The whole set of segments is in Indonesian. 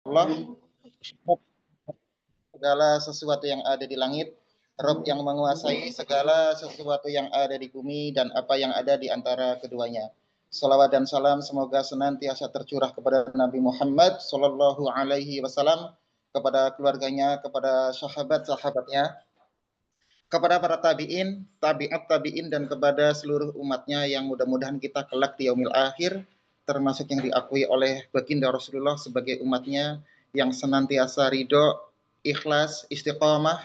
Allah, segala sesuatu yang ada di langit, Rabb yang menguasai segala sesuatu yang ada di bumi dan apa yang ada di antara keduanya. Salawat dan salam semoga senantiasa tercurah kepada Nabi Muhammad Sallallahu Alaihi Wasallam, kepada keluarganya, kepada sahabat-sahabatnya, kepada para tabi'in, tabi'at tabi'in, dan kepada seluruh umatnya yang mudah-mudahan kita kelak di yaumil akhir termasuk yang diakui oleh baginda Rasulullah sebagai umatnya yang senantiasa ridho, ikhlas, istiqomah,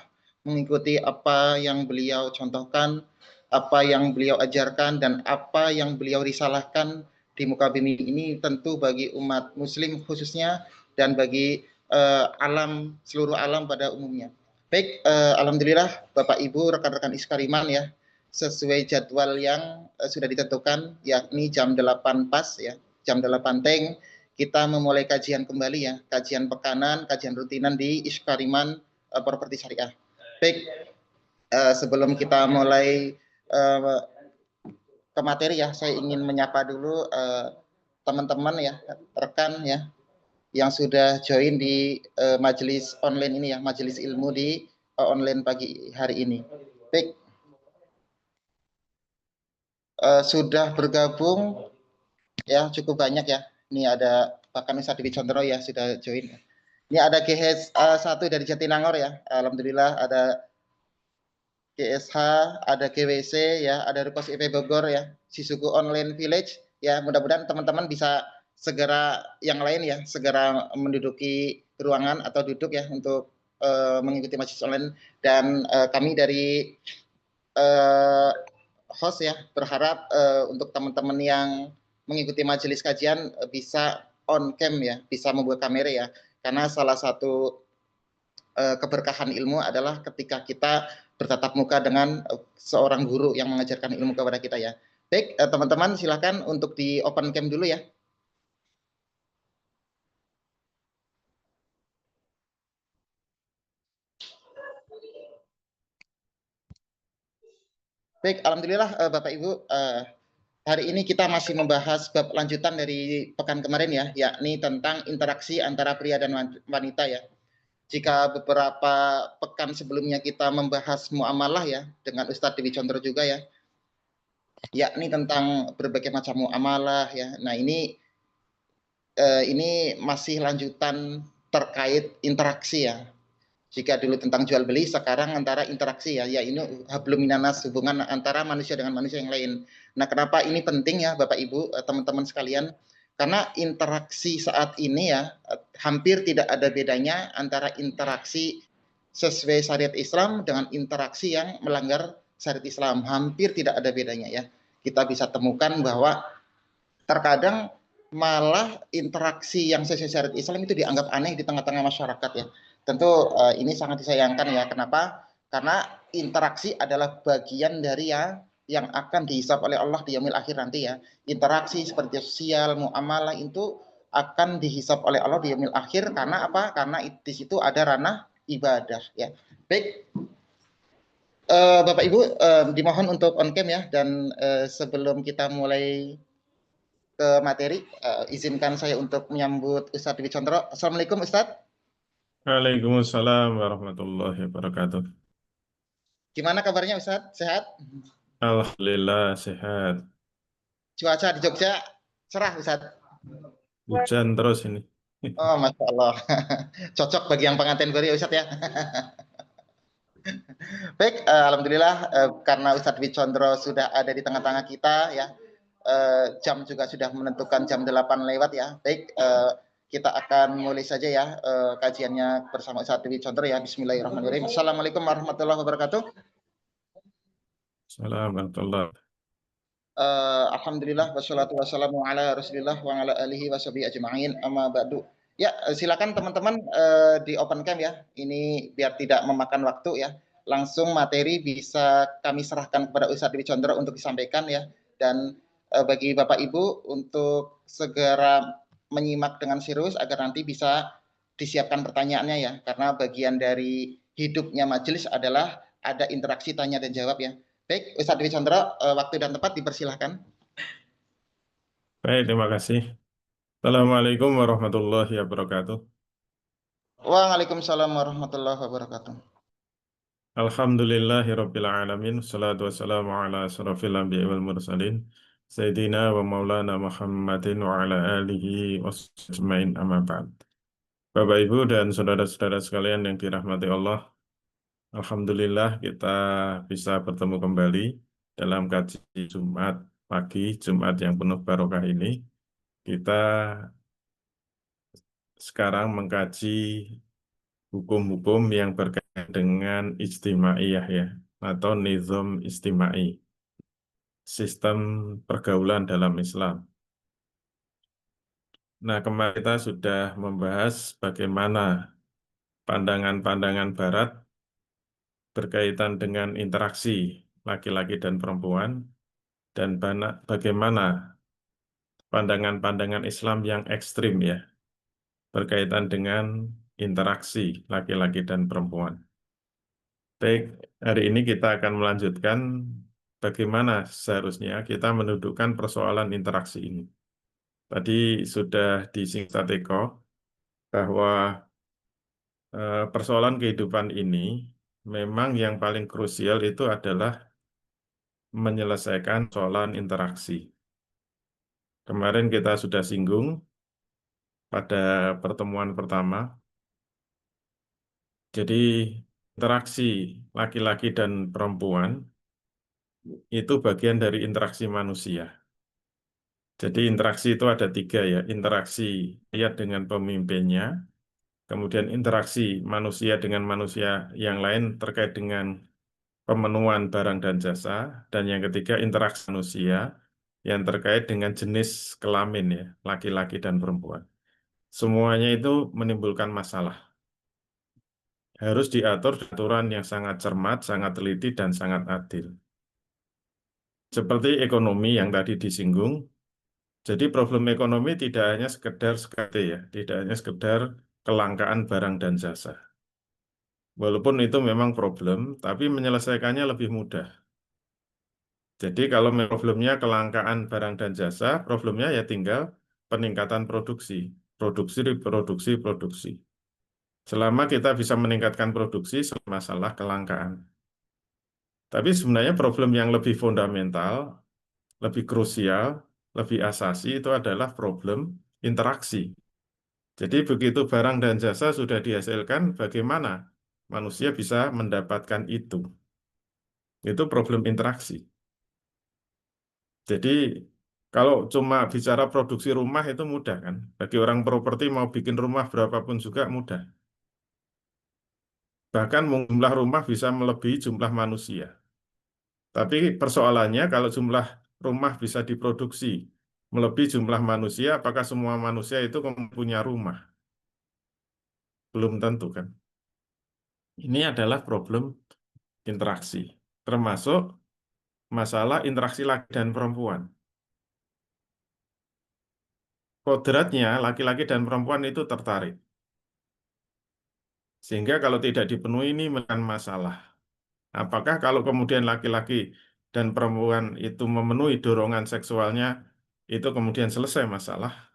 mengikuti apa yang beliau contohkan, apa yang beliau ajarkan, dan apa yang beliau risalahkan di muka bumi ini, tentu bagi umat muslim khususnya dan bagi seluruh alam pada umumnya. Baik, alhamdulillah Bapak Ibu, rekan-rekan Iskariman ya, sesuai jadwal yang sudah ditentukan, yakni jam 8 pas ya, jam 8 teng, kita memulai kajian kembali ya, kajian pekanan, kajian rutinan di Iskariman Properti Syariah. Baik, sebelum kita mulai ke materi ya, saya ingin menyapa dulu teman-teman ya, rekan ya, yang sudah join di majelis online ini ya, majelis ilmu di online pagi hari ini. Baik, sudah bergabung ya cukup banyak ya. Ini ada bahkan Ustadz Dewi Condro ya sudah join. Ini ada GH 1 dari Jatinangor ya. Alhamdulillah ada GSH, ada GWC ya, ada Rukos IP Bogor ya, Sisuku Online Village ya. Mudah-mudahan teman-teman bisa segera yang lain ya, segera menduduki ruangan atau duduk ya untuk mengikuti majelis online, dan kami dari host ya berharap untuk teman-teman yang mengikuti majelis kajian bisa on cam ya, bisa membuka kamera ya, karena salah satu keberkahan ilmu adalah ketika kita bertatap muka dengan seorang guru yang mengajarkan ilmu kepada kita ya. Baik, teman-teman silakan untuk di open cam dulu ya. Baik, alhamdulillah Bapak Ibu, hari ini kita masih membahas bab lanjutan dari pekan kemarin ya, yakni tentang interaksi antara pria dan wanita ya. Jika beberapa pekan sebelumnya kita membahas muamalah ya dengan Ustadz Dewi Condro juga ya, yakni tentang berbagai macam muamalah ya. Nah ini masih lanjutan terkait interaksi ya. Jika dulu tentang jual beli, sekarang antara interaksi ya, ini hablum minanas, hubungan antara manusia dengan manusia yang lain. Nah, kenapa ini penting ya Bapak Ibu, teman-teman sekalian? Karena interaksi saat ini ya hampir tidak ada bedanya antara interaksi sesuai syariat Islam dengan interaksi yang melanggar syariat Islam. Hampir tidak ada bedanya ya. Kita bisa temukan bahwa terkadang malah interaksi yang sesuai syariat Islam itu dianggap aneh di tengah-tengah masyarakat ya. Tentu ini sangat disayangkan ya. Kenapa? Karena interaksi adalah bagian dari yang akan dihisab oleh Allah di yaumil akhir nanti ya. Interaksi seperti sosial, muamalah itu akan dihisab oleh Allah di yaumil akhir, karena apa? Karena di situ ada ranah ibadah ya. Baik, Bapak Ibu dimohon untuk on cam ya, dan sebelum kita mulai ke materi, izinkan saya untuk menyambut Ustadz Dwi Condro. Assalamualaikum Ustadz. Waalaikumsalam warahmatullahi wabarakatuh. Gimana kabarnya Ustadz? Sehat? Alhamdulillah sehat. Cuaca di Jogja cerah Ustadz? Hujan terus ini. Oh, Masya Allah. Cocok bagi yang pengantin baru ya Ustadz ya. Baik, Alhamdulillah karena Ustadz Dwi Condro sudah ada di tengah-tengah kita ya. Jam juga sudah menentukan jam 8 lewat ya. Baik, kita akan mulai saja ya kajiannya bersama Ustadz Dwi Condro ya. Bismillahirrahmanirrahim. Assalamualaikum warahmatullahi wabarakatuh. Assalamualaikum. Alhamdulillah wassalatu wassalamu ala Rasulillah wa ala alihi washabihi ajma'in, amma ba'du. Ya, silakan teman-teman di open cam ya. Ini biar tidak memakan waktu ya. Langsung materi bisa kami serahkan kepada Ustadz Dwi Condro untuk disampaikan ya. Dan bagi Bapak Ibu untuk segera menyimak dengan serius agar nanti bisa disiapkan pertanyaannya ya. Karena bagian dari hidupnya majelis adalah ada interaksi tanya dan jawab ya. Baik, Ustadz Dwi Condro, waktu dan tempat dipersilahkan. Baik, terima kasih. Assalamualaikum warahmatullahi wabarakatuh. Waalaikumsalam warahmatullahi wabarakatuh. Alhamdulillahirabbil alamin. Wassalatu wassalamu ala asrofil anbiya'i wal mursalin. Sayyidina wa maulana Muhammadin wa ala alihi wasajmain amma ba'd. Bapak Ibu dan saudara-saudara sekalian yang dirahmati Allah, Alhamdulillah kita bisa bertemu kembali dalam kaji Jumat pagi, Jumat yang penuh barokah ini. Kita sekarang mengkaji hukum-hukum yang berkaitan dengan ijtimaiyah ya, atau nizam ijtimai, sistem pergaulan dalam Islam. Nah, kemarin kita sudah membahas bagaimana pandangan-pandangan Barat berkaitan dengan interaksi laki-laki dan perempuan, dan bagaimana pandangan-pandangan Islam yang ekstrim ya, berkaitan dengan interaksi laki-laki dan perempuan. Baik, hari ini kita akan melanjutkan bagaimana seharusnya kita mendudukkan persoalan interaksi ini. Tadi sudah disingkat Eko bahwa persoalan kehidupan ini memang yang paling krusial itu adalah menyelesaikan persoalan interaksi. Kemarin kita sudah singgung pada pertemuan pertama. Jadi interaksi laki-laki dan perempuan itu bagian dari interaksi manusia. Jadi interaksi itu ada tiga ya, interaksi rakyat dengan pemimpinnya, kemudian interaksi manusia dengan manusia yang lain terkait dengan pemenuhan barang dan jasa, dan yang ketiga interaksi manusia yang terkait dengan jenis kelamin ya, laki-laki dan perempuan. Semuanya itu menimbulkan masalah. Harus diatur aturan yang sangat cermat, sangat teliti, dan sangat adil. Seperti ekonomi yang tadi disinggung, jadi problem ekonomi tidak hanya sekedar SKT ya, tidak hanya sekedar kelangkaan barang dan jasa. Walaupun itu memang problem, tapi menyelesaikannya lebih mudah. Jadi kalau problemnya kelangkaan barang dan jasa, problemnya ya tinggal peningkatan produksi, produksi, produksi, produksi. Selama kita bisa meningkatkan produksi, masalah kelangkaan. Tapi sebenarnya problem yang lebih fundamental, lebih krusial, lebih asasi itu adalah problem interaksi. Jadi begitu barang dan jasa sudah dihasilkan, bagaimana manusia bisa mendapatkan itu? Itu problem interaksi. Jadi kalau cuma bicara produksi rumah itu mudah kan? Bagi orang properti mau bikin rumah berapapun juga mudah. Bahkan jumlah rumah bisa melebihi jumlah manusia. Tapi persoalannya kalau jumlah rumah bisa diproduksi melebihi jumlah manusia, apakah semua manusia itu punya rumah? Belum tentu kan? Ini adalah problem interaksi, termasuk masalah interaksi laki dan perempuan. Kodratnya laki-laki dan perempuan itu tertarik. Sehingga kalau tidak dipenuhi ini merupakan masalah. Apakah kalau kemudian laki-laki dan perempuan itu memenuhi dorongan seksualnya, itu kemudian selesai masalah?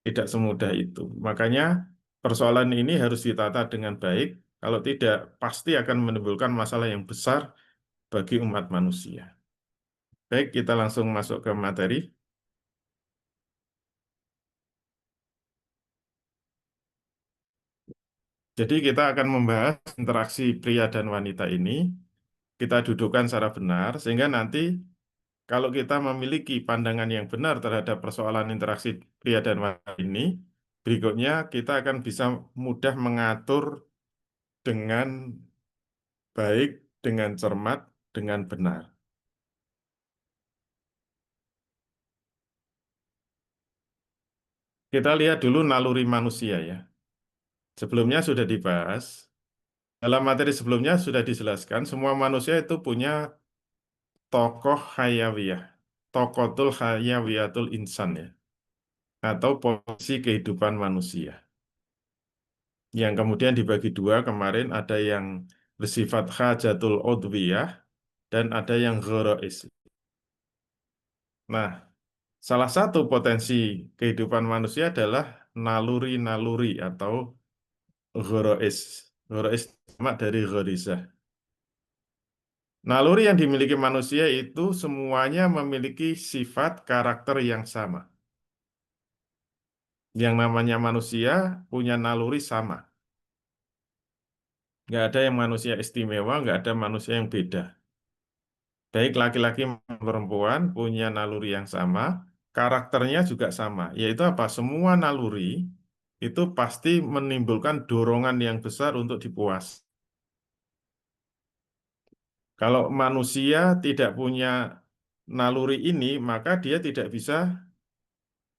Tidak semudah itu. Makanya persoalan ini harus ditata dengan baik. Kalau tidak, pasti akan menimbulkan masalah yang besar bagi umat manusia. Baik, kita langsung masuk ke materi. Jadi kita akan membahas interaksi pria dan wanita ini. Kita dudukkan secara benar, sehingga nanti kalau kita memiliki pandangan yang benar terhadap persoalan interaksi pria dan wanita ini, berikutnya kita akan bisa mudah mengatur dengan baik, dengan cermat, dengan benar. Kita lihat dulu naluri manusia ya. Sebelumnya sudah dibahas, dalam materi sebelumnya sudah dijelaskan, semua manusia itu punya tokoh hayawiyah, tokotul hayawiyatul insan ya, atau posisi kehidupan manusia. Yang kemudian dibagi dua kemarin, ada yang bersifat hajatul udwiyah dan ada yang ghorois. Nah, salah satu potensi kehidupan manusia adalah naluri-naluri atau ghorois. Ghorois sama dari ghorizah. Naluri yang dimiliki manusia itu semuanya memiliki sifat karakter yang sama. Yang namanya manusia punya naluri sama. Nggak ada yang manusia istimewa, nggak ada manusia yang beda. Baik laki-laki maupun perempuan punya naluri yang sama, karakternya juga sama. Yaitu apa? Semua naluri itu pasti menimbulkan dorongan yang besar untuk dipuas. Kalau manusia tidak punya naluri ini, maka dia tidak bisa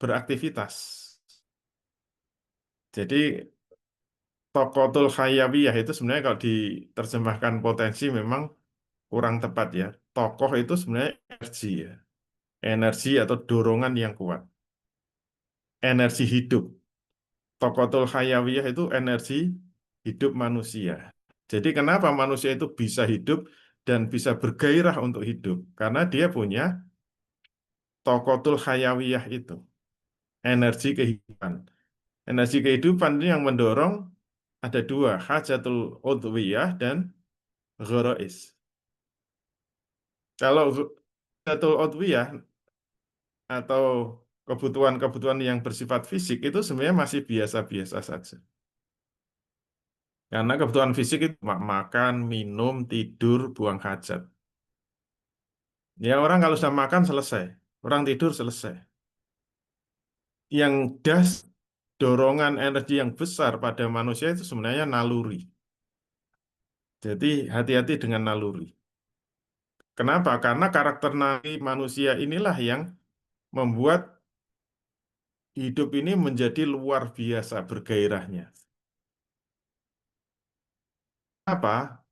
beraktivitas. Jadi tokotul hayawiyah itu sebenarnya kalau diterjemahkan potensi memang kurang tepat ya. Tokoh itu sebenarnya energi ya. Energi atau dorongan yang kuat. Energi hidup. Tokotul hayawiyah itu energi hidup manusia. Jadi kenapa manusia itu bisa hidup dan bisa bergairah untuk hidup? Karena dia punya tokotul hayawiyah itu. Energi kehidupan. Energi kehidupan ini yang mendorong ada dua, hajatul udwiyah dan ghorois. Kalau hajatul udwiyah atau kebutuhan-kebutuhan yang bersifat fisik itu sebenarnya masih biasa-biasa saja. Karena kebutuhan fisik itu makan, minum, tidur, buang hajat. Ya orang kalau sudah makan selesai, orang tidur selesai. Yang dorongan energi yang besar pada manusia itu sebenarnya naluri. Jadi hati-hati dengan naluri. Kenapa? Karena karakter naluri manusia inilah yang membuat hidup ini menjadi luar biasa bergairahnya. Apa?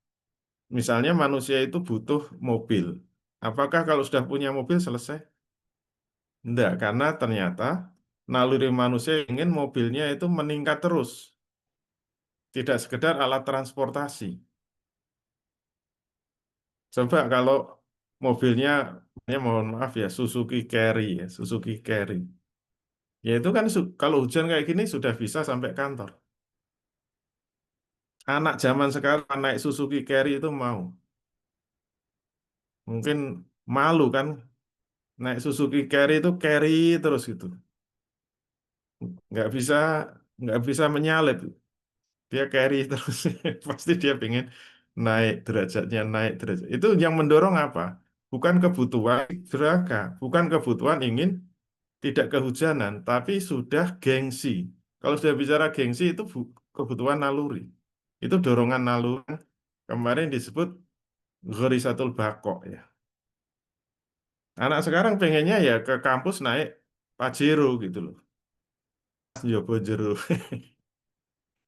Misalnya manusia itu butuh mobil. Apakah kalau sudah punya mobil selesai? Enggak, karena ternyata naluri manusia ingin mobilnya itu meningkat terus. Tidak sekedar alat transportasi. Coba kalau mobilnya, ya mohon maaf ya, Suzuki Carry ya, Suzuki Carry. Ya itu kan kalau hujan kayak gini sudah bisa sampai kantor. Anak zaman sekarang naik Suzuki Carry itu mau. Mungkin malu kan naik Suzuki Carry itu carry terus gitu. Nggak bisa nggak bisa menyalip. Dia carry terus. Pasti dia pengen naik derajatnya, naik derajat. Itu yang mendorong apa? Bukan kebutuhan geraga, bukan kebutuhan ingin tidak kehujanan, tapi sudah gengsi. Kalau sudah bicara gengsi itu kebutuhan naluri. Itu dorongan naluri. Kemarin disebut ghorizatul baqo ya. Anak sekarang pengennya ya ke kampus naik Pajero gitu loh. Ya Pajero.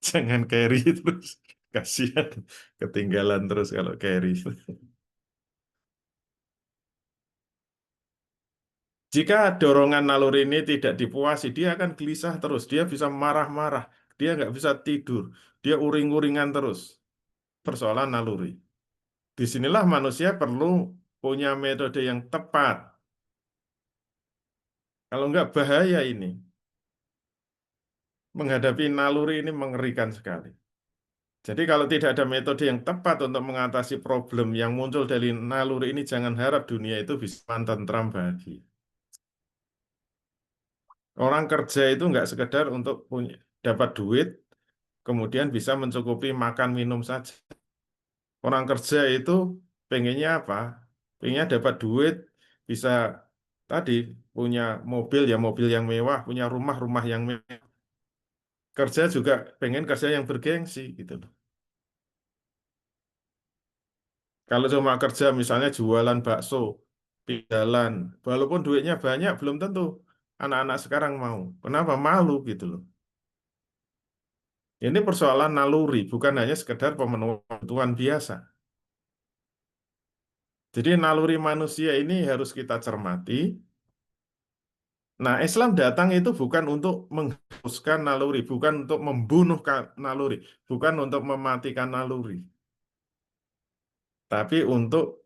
Jangan carry terus. Kasihan ketinggalan terus kalau carry. Jika dorongan naluri ini tidak dipuasi, dia akan gelisah terus. Dia bisa marah-marah. Dia nggak bisa tidur. Dia uring-uringan terus. Persoalan naluri. Disinilah manusia perlu punya metode yang tepat. Kalau nggak bahaya ini. Menghadapi naluri ini mengerikan sekali. Jadi kalau tidak ada metode yang tepat untuk mengatasi problem yang muncul dari naluri ini, jangan harap dunia itu bisa aman, tentram, bahagia. Orang kerja itu nggak sekedar untuk punya, dapat duit, kemudian bisa mencukupi makan minum saja. Orang kerja itu pengennya apa? Pengennya dapat duit, bisa tadi punya mobil ya mobil yang mewah, punya rumah yang mewah. Kerja juga pengen kerja yang bergengsi gitu loh. Kalau cuma kerja misalnya jualan bakso di jalan, walaupun duitnya banyak belum tentu anak-anak sekarang mau. Kenapa? Malu gitu loh. Ini persoalan naluri, bukan hanya sekedar pemenuhan kebutuhan biasa. Jadi naluri manusia ini harus kita cermati. Nah, Islam datang itu bukan untuk menghapuskan naluri, bukan untuk membunuh naluri, bukan untuk mematikan naluri, tapi untuk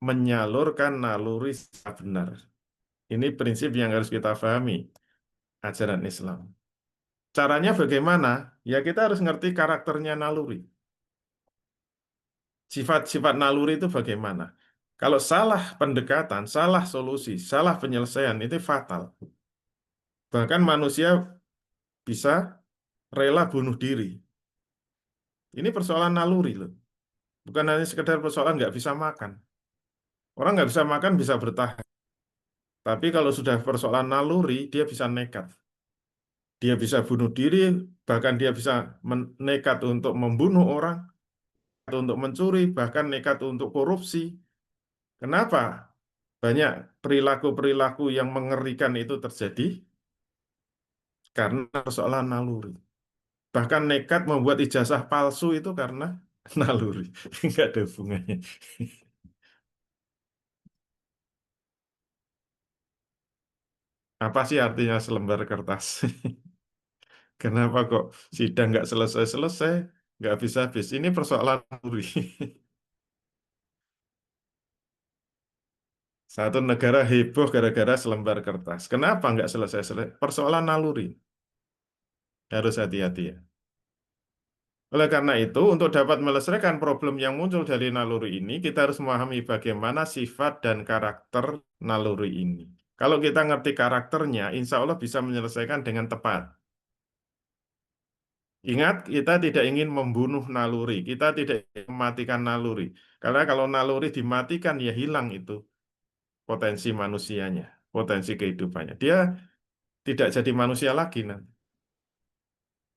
menyalurkan naluri secara benar. Ini prinsip yang harus kita pahami, ajaran Islam. Caranya bagaimana? Ya kita harus ngerti karakternya naluri. Sifat-sifat naluri itu bagaimana? Kalau salah pendekatan, salah solusi, salah penyelesaian itu fatal. Bahkan manusia bisa rela bunuh diri. Ini persoalan naluri loh. Bukan hanya sekedar persoalan nggak bisa makan. Orang nggak bisa makan bisa bertahan. Tapi kalau sudah persoalan naluri, dia bisa nekat. Dia bisa bunuh diri, bahkan dia bisa nekat untuk membunuh orang, untuk mencuri, bahkan nekat untuk korupsi. Kenapa? Banyak perilaku-perilaku yang mengerikan itu terjadi karena persoalan naluri. Bahkan nekat membuat ijazah palsu itu karena naluri. Nggak ada hubungannya. Apa sih artinya selembar kertas? Kenapa kok sidang nggak selesai-selesai, nggak habis-habis? Ini persoalan naluri. Satu negara heboh gara-gara selembar kertas. Kenapa nggak selesai-selesai? Persoalan naluri. Harus hati-hati ya. Oleh karena itu, untuk dapat melesaikan problem yang muncul dari naluri ini, kita harus memahami bagaimana sifat dan karakter naluri ini. Kalau kita ngerti karakternya, insya Allah bisa menyelesaikan dengan tepat. Ingat, kita tidak ingin membunuh naluri, kita tidak ingin mematikan naluri. Karena kalau naluri dimatikan, ya hilang itu potensi manusianya, potensi kehidupannya. Dia tidak jadi manusia lagi nanti.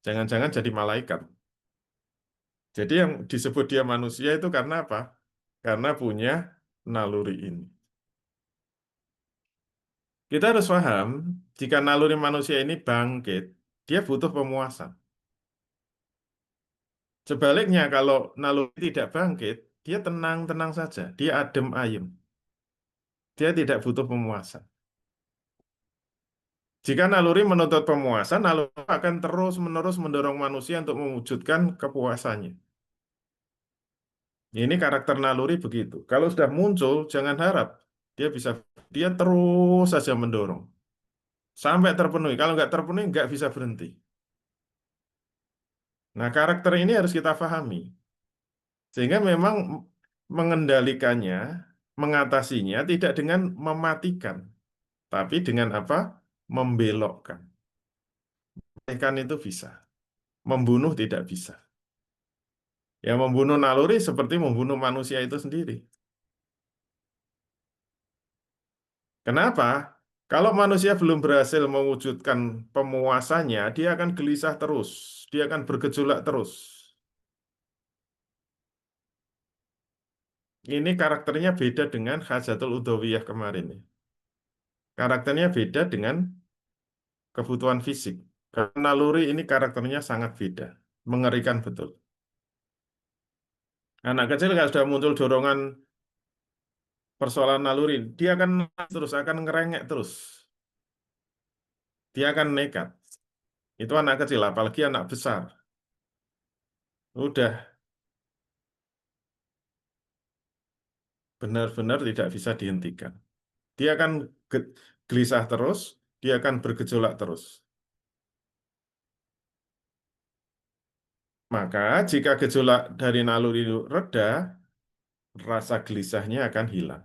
Jangan-jangan jadi malaikat. Jadi yang disebut dia manusia itu karena apa? Karena punya naluri ini. Kita harus paham, jika naluri manusia ini bangkit, dia butuh pemuasan. Sebaliknya, kalau naluri tidak bangkit, dia tenang-tenang saja, dia adem ayem. Dia tidak butuh pemuasan. Jika naluri menuntut pemuasan, naluri akan terus-menerus mendorong manusia untuk mewujudkan kepuasannya. Ini karakter naluri begitu. Kalau sudah muncul, jangan harap dia terus saja mendorong sampai terpenuhi. Kalau nggak terpenuhi, nggak bisa berhenti. Nah, karakter ini harus kita pahami. Sehingga memang mengendalikannya, mengatasinya tidak dengan mematikan, tapi dengan apa? Membelokkan. Mematikan itu bisa, membunuh tidak bisa. Ya, membunuh naluri seperti membunuh manusia itu sendiri. Kenapa? Kalau manusia belum berhasil mewujudkan pemuasannya, dia akan gelisah terus, dia akan bergejolak terus. Ini karakternya beda dengan Hajatul Udhawiyah kemarin. Karakternya beda dengan kebutuhan fisik. Karena naluri ini karakternya sangat beda. Mengerikan betul. Anak kecil kalau sudah muncul dorongan persoalan naluri, dia akan terus, akan ngerengek terus. Dia akan nekat. Itu anak kecil, apalagi anak besar. Udah benar-benar tidak bisa dihentikan. Dia akan gelisah terus, dia akan bergejolak terus. Maka jika gejolak dari naluri itu reda, rasa gelisahnya akan hilang.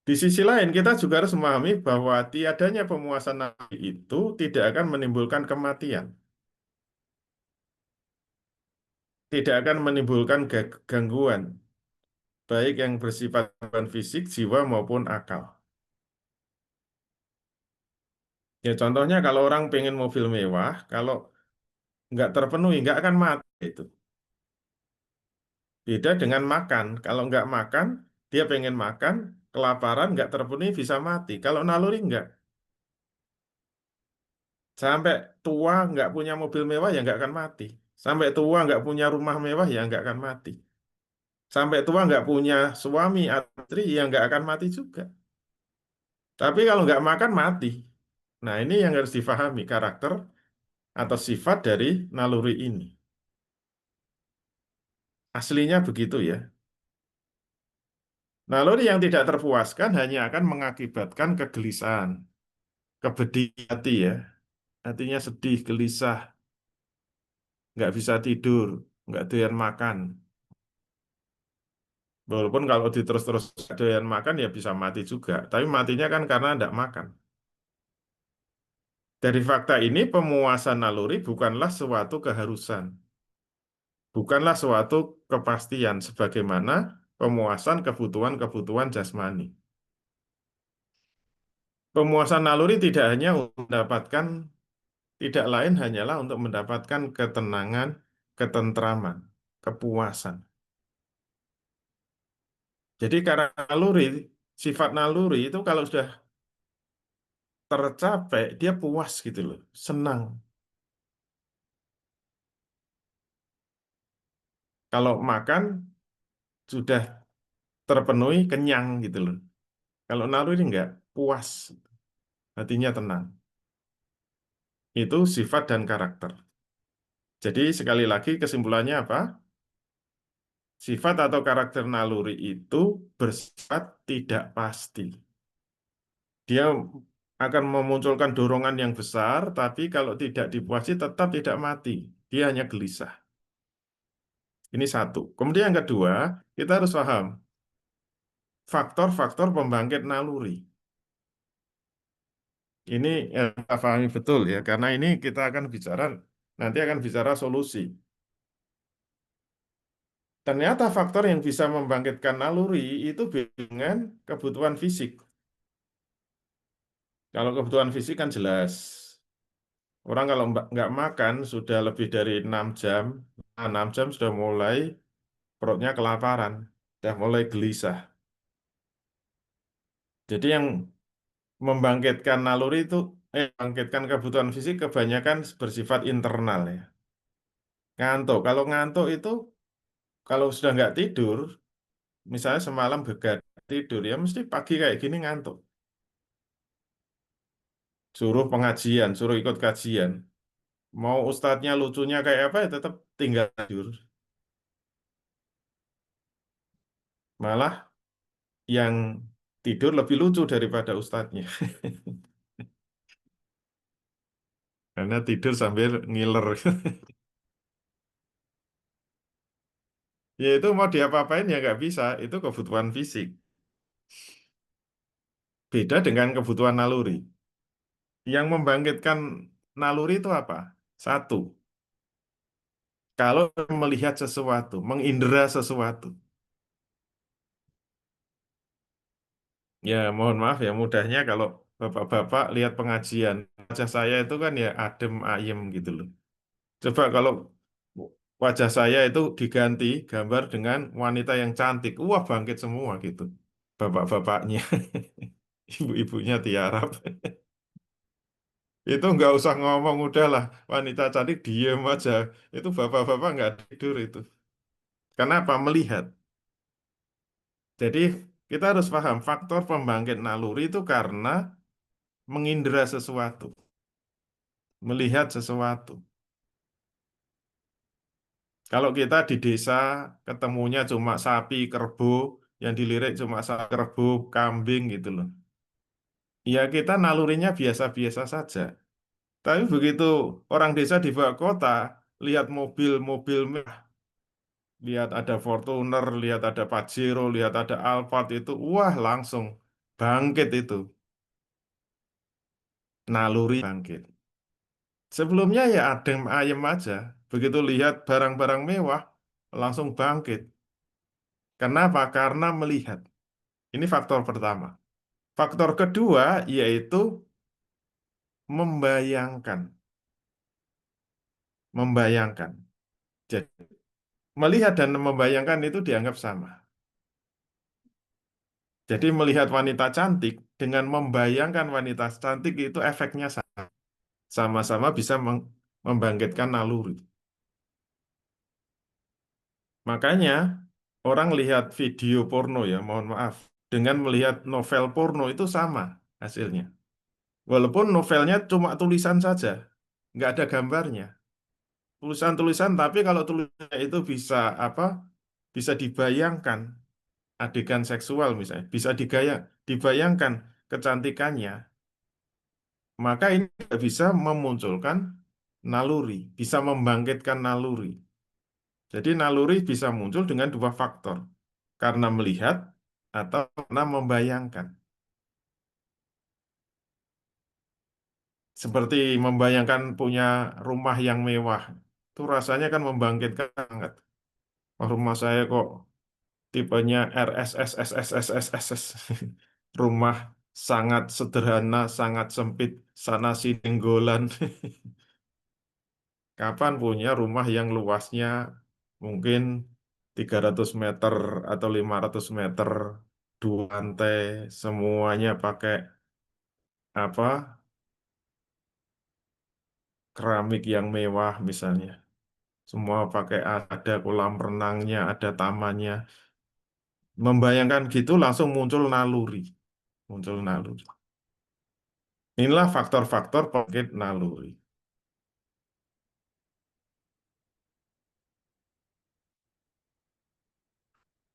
Di sisi lain, kita juga harus memahami bahwa tiadanya pemuasan nafsu itu tidak akan menimbulkan kematian, tidak akan menimbulkan gangguan, baik yang bersifat gangguan fisik, jiwa maupun akal. Ya, contohnya kalau orang pengen mobil mewah, kalau nggak terpenuhi, nggak akan mati itu. Beda dengan makan, kalau nggak makan, dia pengen makan, kelaparan, nggak terpenuhi, bisa mati. Kalau naluri nggak. Sampai tua nggak punya mobil mewah ya nggak akan mati. Sampai tua nggak punya rumah mewah ya nggak akan mati. Sampai tua nggak punya suami atau istri ya nggak akan mati juga. Tapi kalau nggak makan mati. Nah ini yang harus difahami karakter atau sifat dari naluri ini. Aslinya begitu ya. Naluri yang tidak terpuaskan hanya akan mengakibatkan kegelisahan, kebedihan hati ya. Hatinya sedih, gelisah, nggak bisa tidur, nggak doyan makan. Walaupun kalau diterus-terus doyan makan ya bisa mati juga. Tapi matinya kan karena nggak makan. Dari fakta ini, pemuasan naluri bukanlah suatu keharusan. Bukanlah suatu kepastian sebagaimana pemuasan kebutuhan-kebutuhan jasmani. Pemuasan naluri tidak hanya untuk mendapatkan, tidak lain hanyalah untuk mendapatkan ketenangan, ketentraman, kepuasan. Jadi karena naluri, sifat naluri itu kalau sudah tercapai, dia puas gitu loh, senang. Kalau makan sudah terpenuhi, kenyang gitu loh. Kalau naluri enggak, puas, hatinya tenang. Itu sifat dan karakter. Jadi sekali lagi kesimpulannya apa? Sifat atau karakter naluri itu bersifat tidak pasti. Dia akan memunculkan dorongan yang besar, tapi kalau tidak dipuasi tetap tidak mati. Dia hanya gelisah. Ini satu. Kemudian yang kedua, kita harus paham faktor-faktor pembangkit naluri. Ini kita pahami betul ya, karena ini kita akan bicara, nanti akan bicara solusi. Ternyata faktor yang bisa membangkitkan naluri itu dengan kebutuhan fisik. Kalau kebutuhan fisik kan jelas. Orang kalau nggak makan sudah lebih dari 6 jam, 6 jam sudah mulai perutnya kelaparan, sudah mulai gelisah. Jadi yang membangkitkan naluri itu, membangkitkan kebutuhan fisik kebanyakan bersifat internal ya. Ngantuk. Kalau ngantuk itu, kalau sudah nggak tidur, misalnya semalam begadang tidur, ya mesti pagi kayak gini ngantuk. Suruh pengajian, suruh ikut kajian. Mau ustadznya lucunya kayak apa ya tetap tinggal tidur. Malah yang tidur lebih lucu daripada ustadznya. Karena tidur sambil ngiler. Ya itu mau diapa-apain ya nggak bisa. Itu kebutuhan fisik. Beda dengan kebutuhan naluri. Yang membangkitkan naluri itu apa? Satu, kalau melihat sesuatu, mengindera sesuatu. Ya mohon maaf ya mudahnya kalau bapak-bapak lihat pengajian. Wajah saya itu kan ya adem ayem gitu loh. Coba kalau wajah saya itu diganti gambar dengan wanita yang cantik. Wah bangkit semua gitu. Bapak-bapaknya, ibu-ibunya tiarap. Itu nggak usah ngomong, udahlah. Wanita cantik diem aja. Itu bapak-bapak nggak tidur itu. Kenapa? Melihat. Jadi kita harus paham faktor pembangkit naluri itu karena mengindera sesuatu, melihat sesuatu. Kalau kita di desa ketemunya cuma sapi, kerbau, yang dilirik cuma sapi, kerbau, kambing gitu loh. Ya kita nalurinya biasa-biasa saja. Tapi begitu orang desa dibawa kota, lihat mobil-mobil mewah, lihat ada Fortuner, lihat ada Pajero, lihat ada Alphard itu, wah langsung bangkit itu, naluri bangkit. Sebelumnya ya adem ayem aja, begitu lihat barang-barang mewah, langsung bangkit. Kenapa? Karena melihat. Ini faktor pertama. Faktor kedua yaitu membayangkan. Membayangkan. Jadi, melihat dan membayangkan itu dianggap sama. Jadi melihat wanita cantik dengan membayangkan wanita cantik itu efeknya sama. Sama-sama bisa membangkitkan naluri. Makanya orang lihat video porno ya, mohon maaf, dengan melihat novel porno itu sama hasilnya. Walaupun novelnya cuma tulisan saja, nggak ada gambarnya. Tulisan-tulisan, tapi kalau tulisannya itu bisa apa? Bisa dibayangkan. adegan seksual misalnya, bisa dibayangkan kecantikannya, maka ini bisa memunculkan naluri, bisa membangkitkan naluri. Jadi naluri bisa muncul dengan dua faktor, karena melihat atau karena membayangkan. Seperti membayangkan punya rumah yang mewah, itu rasanya kan membangkitkan banget. Oh, rumah saya kok tipenya RSSSSSSS. Rumah sangat sederhana, sangat sempit, sana sini nggolan. Kapan punya rumah yang luasnya mungkin 300 meter atau 500 meter, dua lantai, semuanya pakai apa? Keramik yang mewah misalnya. Semua pakai ada kolam renangnya, ada tamannya. Membayangkan gitu langsung muncul naluri, muncul naluri. Inilah faktor-faktor pembangkit naluri.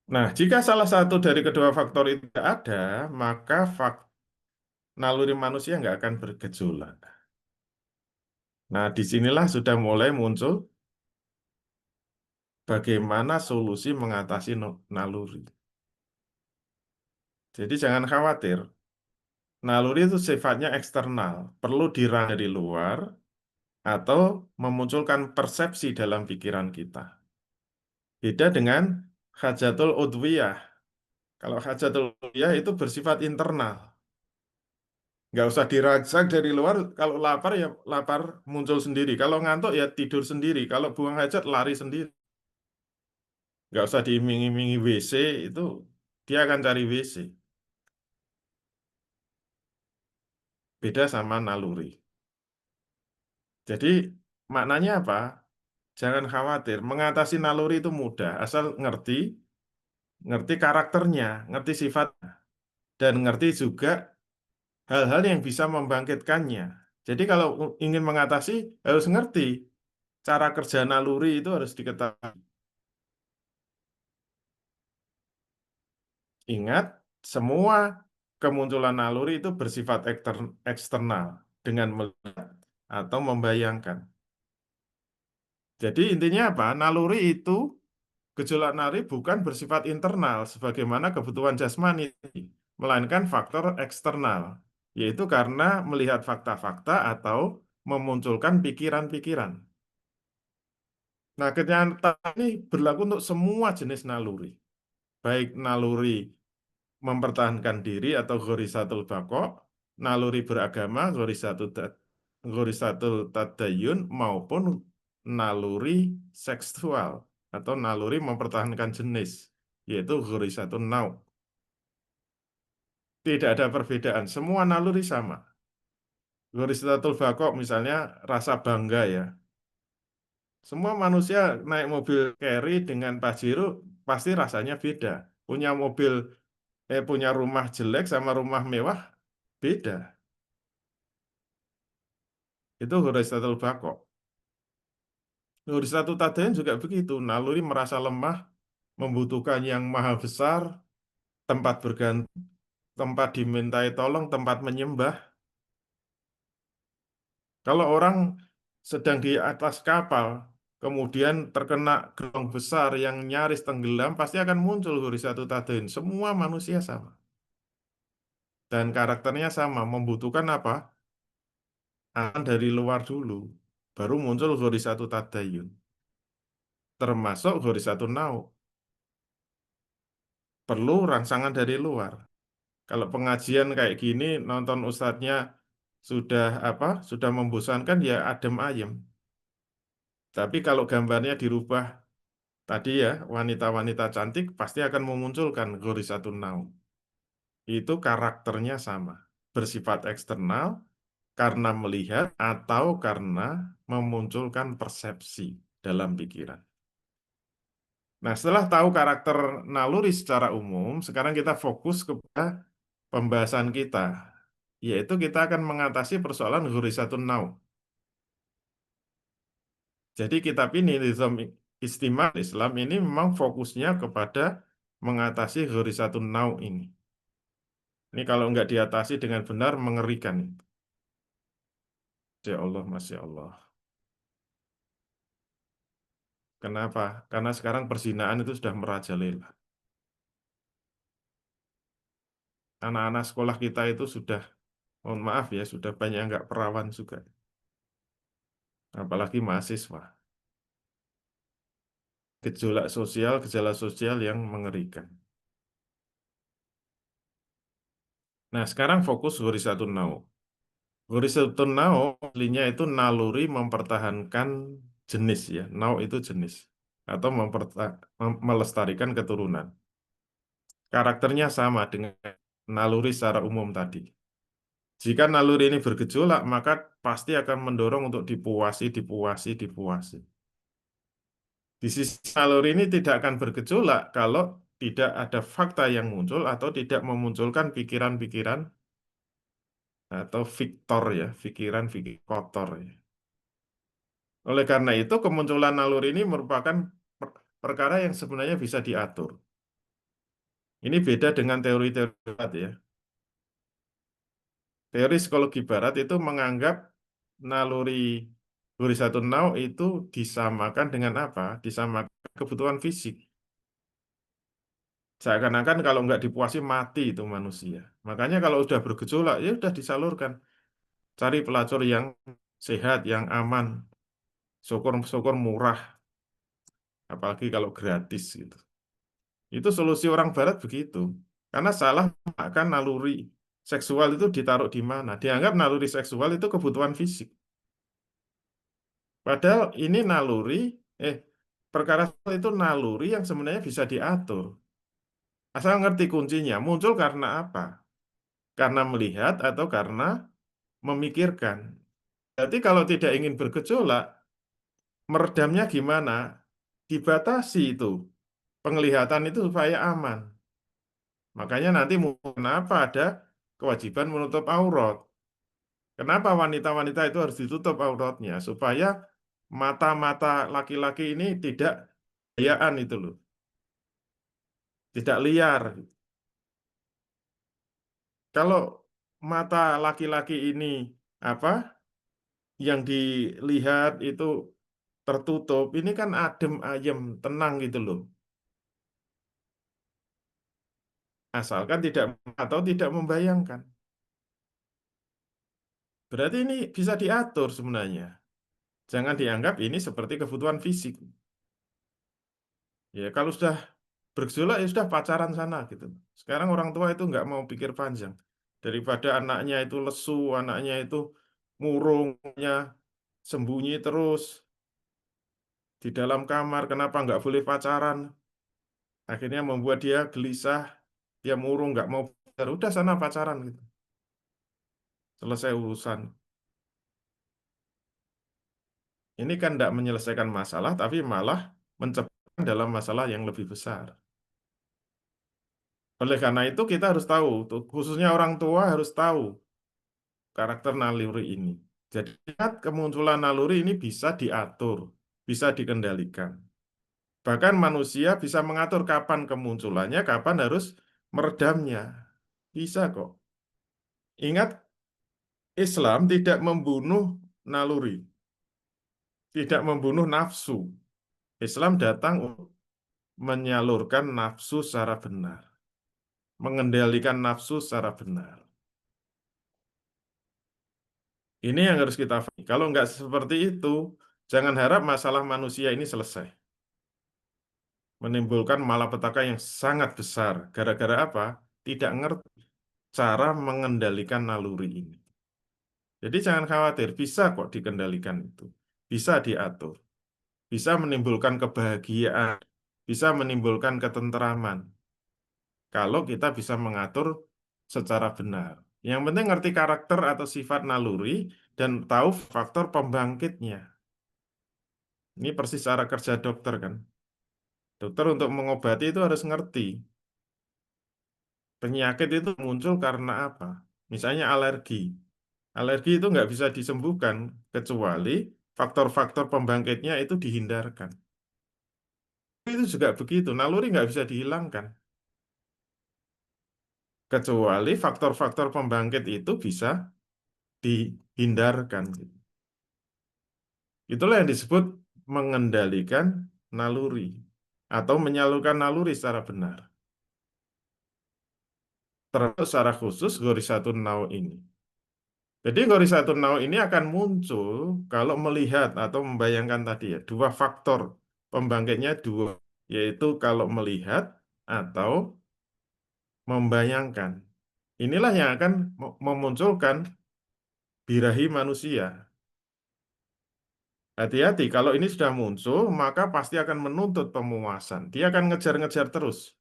Nah, jika salah satu dari kedua faktor itu tidak ada, maka naluri manusia nggak akan bergejolak. Nah, disinilah sudah mulai muncul bagaimana solusi mengatasi naluri. Jadi jangan khawatir, naluri itu sifatnya eksternal, perlu dirangsang dari luar atau memunculkan persepsi dalam pikiran kita. Beda dengan hajatul udwiyah. Kalau hajatul udwiyah itu bersifat internal. Nggak usah dirangsang dari luar, kalau lapar ya lapar muncul sendiri. Kalau ngantuk ya tidur sendiri. Kalau buang hajat lari sendiri. Nggak usah diiming-imingi WC, itu dia akan cari WC. Beda sama naluri. Jadi maknanya apa? Jangan khawatir, mengatasi naluri itu mudah, asal ngerti, ngerti karakternya, ngerti sifatnya, dan ngerti juga hal-hal yang bisa membangkitkannya. Jadi kalau ingin mengatasi, harus ngerti cara kerja naluri itu harus diketahui. Ingat, semua kemunculan naluri itu bersifat eksternal dengan melihat atau membayangkan. Jadi intinya apa? Naluri itu, gejolak naluri bukan bersifat internal sebagaimana kebutuhan jasmani, melainkan faktor eksternal, yaitu karena melihat fakta-fakta atau memunculkan pikiran-pikiran. Nah, kenyataan ini berlaku untuk semua jenis naluri, baik naluri mempertahankan diri atau ghorizatul baqa, naluri beragama, ghorizatul tadayun, maupun naluri seksual atau naluri mempertahankan jenis, yaitu ghorizatul nau. Tidak ada perbedaan, semua naluri sama. Ghorizatul baqa misalnya rasa bangga ya. Semua manusia naik mobil carry dengan Pajero pasti rasanya beda. Punya punya rumah jelek sama rumah mewah beda. Itu Huristatul Bako. Huristatul Tadain juga begitu. Naluri merasa lemah, membutuhkan yang maha besar, tempat bergantung, tempat dimintai tolong, tempat menyembah. Kalau orang sedang di atas kapal, kemudian terkena gelombang besar yang nyaris tenggelam, pasti akan muncul Huristatul Tadain. Semua manusia sama. Dan karakternya sama, membutuhkan apa? Aman dari luar dulu. Baru muncul Huristatul Tadayun. Termasuk Huristatul Nau. Perlu rangsangan dari luar. Kalau pengajian kayak gini, nonton ustadznya sudah sudah membosankan ya adem ayem. Tapi kalau gambarnya dirubah tadi ya, wanita-wanita cantik pasti akan memunculkan Ghorisatun Naum. Itu karakternya sama, bersifat eksternal karena melihat atau karena memunculkan persepsi dalam pikiran. Nah, setelah tahu karakter naluri secara umum, sekarang kita fokus kepada pembahasan kita, yaitu kita akan mengatasi persoalan Ghurisatun Nau. Jadi kitab ini, Nizam Istimewa Islam ini memang fokusnya kepada mengatasi ghorisatun nau ini. Ini kalau nggak diatasi dengan benar mengerikan. Ya Allah, Masya Allah. Kenapa? Karena sekarang perzinahan itu sudah merajalela. Anak-anak sekolah kita itu sudah, mohon maaf ya, sudah banyak yang nggak perawan juga. Apalagi mahasiswa. Gejala sosial yang mengerikan. Nah, sekarang fokus Horizatun Nau. Horizatun Nau, aslinya itu naluri mempertahankan jenis ya. Nau itu jenis. Atau melestarikan keturunan. Karakternya sama dengan naluri secara umum tadi. Jika naluri ini bergejolak, maka pasti akan mendorong untuk dipuasi, dipuasi, dipuasi. Di sisi naluri ini tidak akan bergejolak kalau tidak ada fakta yang muncul atau tidak memunculkan pikiran-pikiran atau fiktor ya, pikiran-pikiran kotor ya. Oleh karena itu, kemunculan naluri ini merupakan perkara yang sebenarnya bisa diatur. Ini beda dengan teori-teori barat ya. Teori psikologi barat itu menganggap naluri Horizontal Now itu disamakan dengan apa? Disamakan kebutuhan fisik. Seakan-akan kalau nggak dipuasi mati itu manusia. Makanya kalau sudah bergejolak, ya sudah disalurkan. Cari pelacur yang sehat, yang aman. Syukur-syukur murah. Apalagi kalau gratis gitu. Itu solusi orang barat begitu. Karena salah akan naluri seksual itu ditaruh di mana? Dianggap naluri seksual itu kebutuhan fisik. Padahal ini naluri, eh perkara itu naluri yang sebenarnya bisa diatur. Asal ngerti kuncinya, muncul karena apa? Karena melihat atau karena memikirkan. Jadi kalau tidak ingin bergejolak, meredamnya gimana? Dibatasi itu. Penglihatan itu supaya aman. Makanya nanti kenapa ada kewajiban menutup aurat. Kenapa wanita-wanita itu harus ditutup auratnya? Supaya mata-mata laki-laki ini tidak gayaan itu loh. Tidak liar. Kalau mata laki-laki ini apa yang dilihat itu tertutup, ini kan adem ayem, tenang gitu loh. Asalkan tidak atau tidak membayangkan. Berarti ini bisa diatur sebenarnya. Jangan dianggap ini seperti kebutuhan fisik. Ya kalau sudah bergejolak ya sudah pacaran sana gitu. Sekarang orang tua itu nggak mau pikir panjang. Daripada anaknya itu lesu, anaknya itu murungnya sembunyi terus di dalam kamar, kenapa nggak boleh pacaran? Akhirnya membuat dia gelisah, dia murung, nggak mau pacar. Udah sana pacaran gitu. Selesai urusan. Ini kan tidak menyelesaikan masalah, tapi malah menciptakan dalam masalah yang lebih besar. Oleh karena itu kita harus tahu, khususnya orang tua harus tahu karakter naluri ini. Jadi lihat kemunculan naluri ini bisa diatur, bisa dikendalikan. Bahkan manusia bisa mengatur kapan kemunculannya, kapan harus meredamnya. Bisa kok. Ingat, Islam tidak membunuh naluri, tidak membunuh nafsu. Islam datang untuk menyalurkan nafsu secara benar, mengendalikan nafsu secara benar. Ini yang harus kita pahami. Kalau nggak seperti itu, jangan harap masalah manusia ini selesai. Menimbulkan malapetaka yang sangat besar. Gara-gara apa? Tidak ngerti cara mengendalikan naluri ini. Jadi jangan khawatir, bisa kok dikendalikan itu. Bisa diatur. Bisa menimbulkan kebahagiaan. Bisa menimbulkan ketenteraman. Kalau kita bisa mengatur secara benar. Yang penting ngerti karakter atau sifat naluri dan tahu faktor pembangkitnya. Ini persis cara kerja dokter kan. Dokter untuk mengobati itu harus ngerti penyakit itu muncul karena apa. Misalnya alergi. Alergi itu nggak bisa disembuhkan kecuali faktor-faktor pembangkitnya itu dihindarkan. Itu juga begitu, naluri nggak bisa dihilangkan. kecuali faktor-faktor pembangkit itu bisa dihindarkan. Itulah yang disebut mengendalikan naluri atau menyalurkan naluri secara benar. Termasuk secara khusus Gorisatun Nau ini. Jadi Gorisatun Nau ini akan muncul kalau melihat atau membayangkan tadi ya, dua faktor pembangkitnya dua, yaitu kalau melihat atau membayangkan. Inilah yang akan memunculkan birahi manusia. Hati-hati, kalau ini sudah muncul, maka pasti akan menuntut pemuasan. Dia akan ngejar-ngejar terus.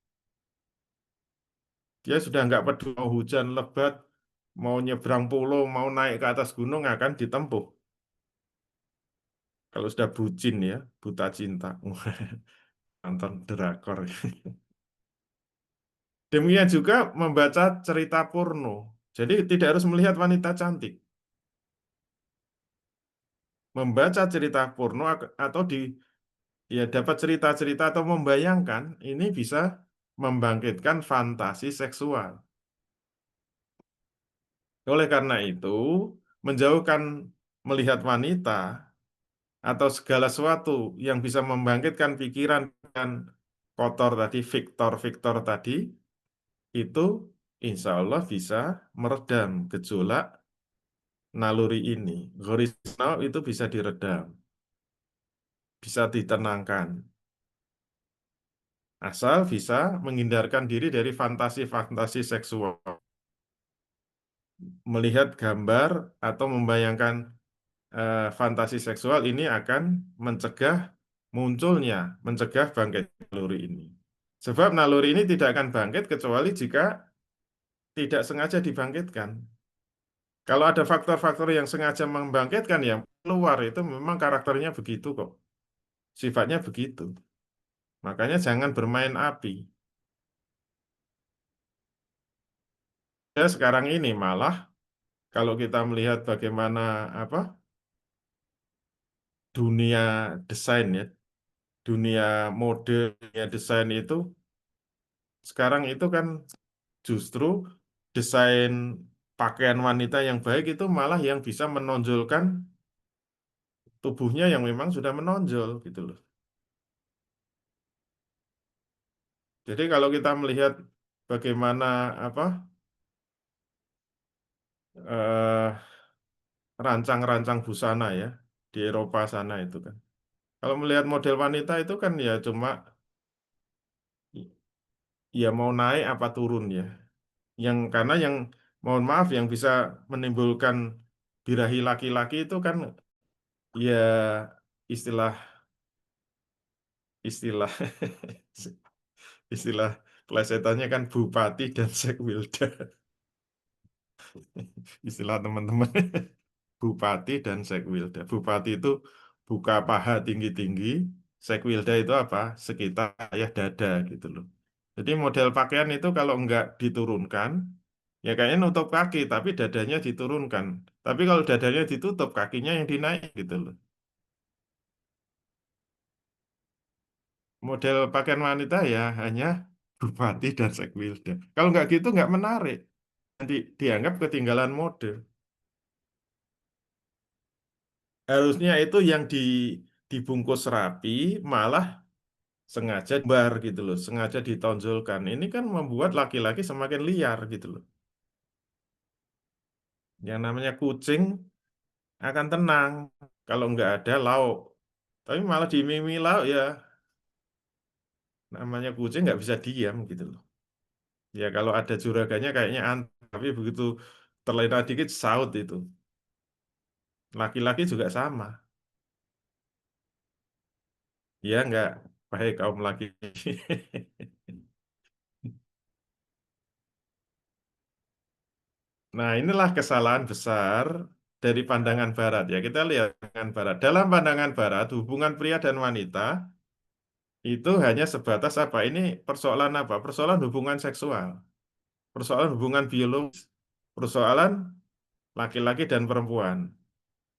Dia sudah nggak peduli mau hujan lebat, mau nyebrang pulau, mau naik ke atas gunung akan ditempuh. Kalau sudah bucin ya, buta cinta. Nonton drakor. Demikian juga membaca cerita porno. Jadi tidak harus melihat wanita cantik. Membaca cerita porno atau ya dapat cerita-cerita atau membayangkan ini bisa membangkitkan fantasi seksual. Oleh karena itu, menjauhkan melihat wanita atau segala sesuatu yang bisa membangkitkan pikiran dan kotor tadi, Victor tadi, itu insya Allah bisa meredam gejolak naluri ini. Horizontal itu bisa diredam, bisa ditenangkan. Asal bisa menghindarkan diri dari fantasi-fantasi seksual. Melihat gambar atau membayangkan fantasi seksual ini akan mencegah munculnya, mencegah bangkit naluri ini. Sebab naluri ini tidak akan bangkit kecuali jika tidak sengaja dibangkitkan. Kalau ada faktor-faktor yang sengaja membangkitkan, yang keluar itu memang karakternya begitu kok. Sifatnya begitu. Makanya jangan bermain api. Ya, sekarang ini malah kalau kita melihat bagaimana apa dunia desain ya, dunia mode, dunia desain itu sekarang itu kan justru desain pakaian wanita yang baik itu malah yang bisa menonjolkan tubuhnya yang memang sudah menonjol gitu loh. Jadi kalau kita melihat bagaimana apa eh, rancang-rancang busana ya di Eropa sana itu kan. Kalau melihat model wanita itu kan ya cuma ya mau naik apa turun ya. Yang karena yang mohon maaf yang bisa menimbulkan birahi laki-laki itu kan ya istilah istilah istilah plesetannya kan bupati dan sekwilda. Istilah teman-teman. Bupati dan Sekwilda. Bupati itu buka paha tinggi-tinggi, Sekwilda itu apa? Sekitar ayah dada gitu loh. Jadi model pakaian itu kalau enggak diturunkan, ya kayaknya nutup kaki, tapi dadanya diturunkan. Tapi kalau dadanya ditutup, kakinya yang dinaik gitu loh. Model pakaian wanita ya hanya Bupati dan Sekwilda. Kalau enggak gitu enggak menarik. Nanti dianggap ketinggalan mode. Harusnya itu yang dibungkus rapi, malah sengaja bar gitu loh, sengaja ditonjolkan. Ini kan membuat laki-laki semakin liar gitu loh. Yang namanya kucing akan tenang kalau nggak ada lauk. Tapi malah diiming lauk ya, namanya kucing nggak bisa diam gitu loh. Ya kalau ada juraganya kayaknya tapi begitu terlena dikit saut itu. Laki-laki juga sama. Ya nggak baik kaum laki. Nah, inilah kesalahan besar dari pandangan Barat ya. Kita lihat pandangan Barat. Dalam pandangan Barat, hubungan pria dan wanita itu hanya sebatas apa? Ini persoalan apa? Persoalan hubungan seksual, persoalan hubungan biologis, persoalan laki-laki dan perempuan.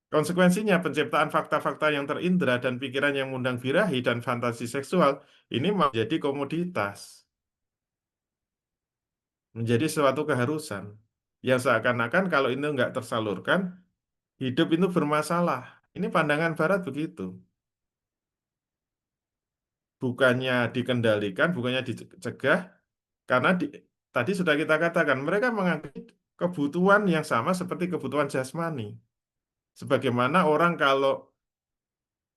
Konsekuensinya penciptaan fakta-fakta yang terindra dan pikiran yang mengundang birahi dan fantasi seksual ini menjadi komoditas. menjadi suatu keharusan. Yang seakan-akan kalau itu nggak tersalurkan, hidup itu bermasalah. Ini pandangan Barat begitu. Bukannya dikendalikan, bukannya dicegah, karena tadi sudah kita katakan, mereka menganggap kebutuhan yang sama seperti kebutuhan jasmani. Sebagaimana orang kalau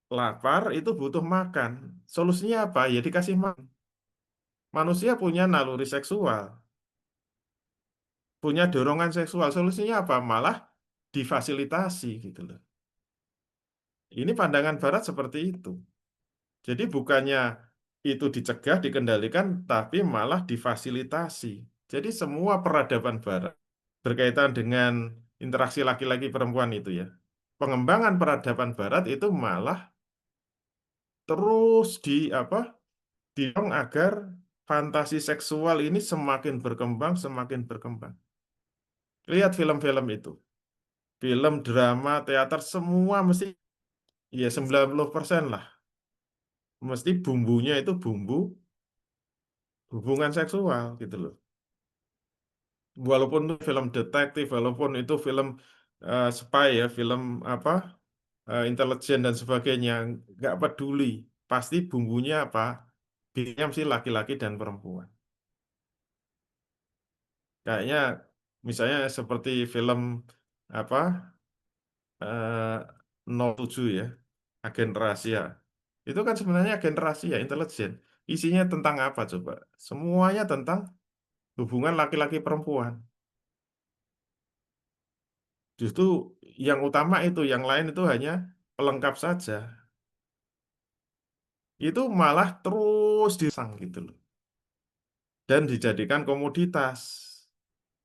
lapar itu butuh makan. Solusinya apa? Ya dikasih makan. Manusia punya naluri seksual, punya dorongan seksual. Solusinya apa? Malah difasilitasi gitu loh. Ini pandangan Barat seperti itu. Jadi bukannya itu dicegah, dikendalikan, tapi malah difasilitasi. Jadi semua peradaban Barat berkaitan dengan interaksi laki-laki perempuan itu ya. Pengembangan peradaban Barat itu malah terus didorong agar fantasi seksual ini semakin berkembang, semakin berkembang. Lihat film-film itu. Film, drama, teater, semua mesti ya 90% lah. Mesti bumbunya itu bumbu hubungan seksual gitu loh. Walaupun itu film detektif, walaupun itu film spy ya, film apa intelijen dan sebagainya, nggak peduli. Pasti bumbunya apa? Bintangnya mesti laki-laki dan perempuan. Kayaknya misalnya seperti film apa 07 ya, agen rahasia. Itu kan sebenarnya agen rahasia, intelijen. Isinya tentang apa coba? Semuanya tentang hubungan laki-laki perempuan. Justru yang utama itu, yang lain itu hanya pelengkap saja. Itu malah terus disang gitu loh. Dan dijadikan komoditas.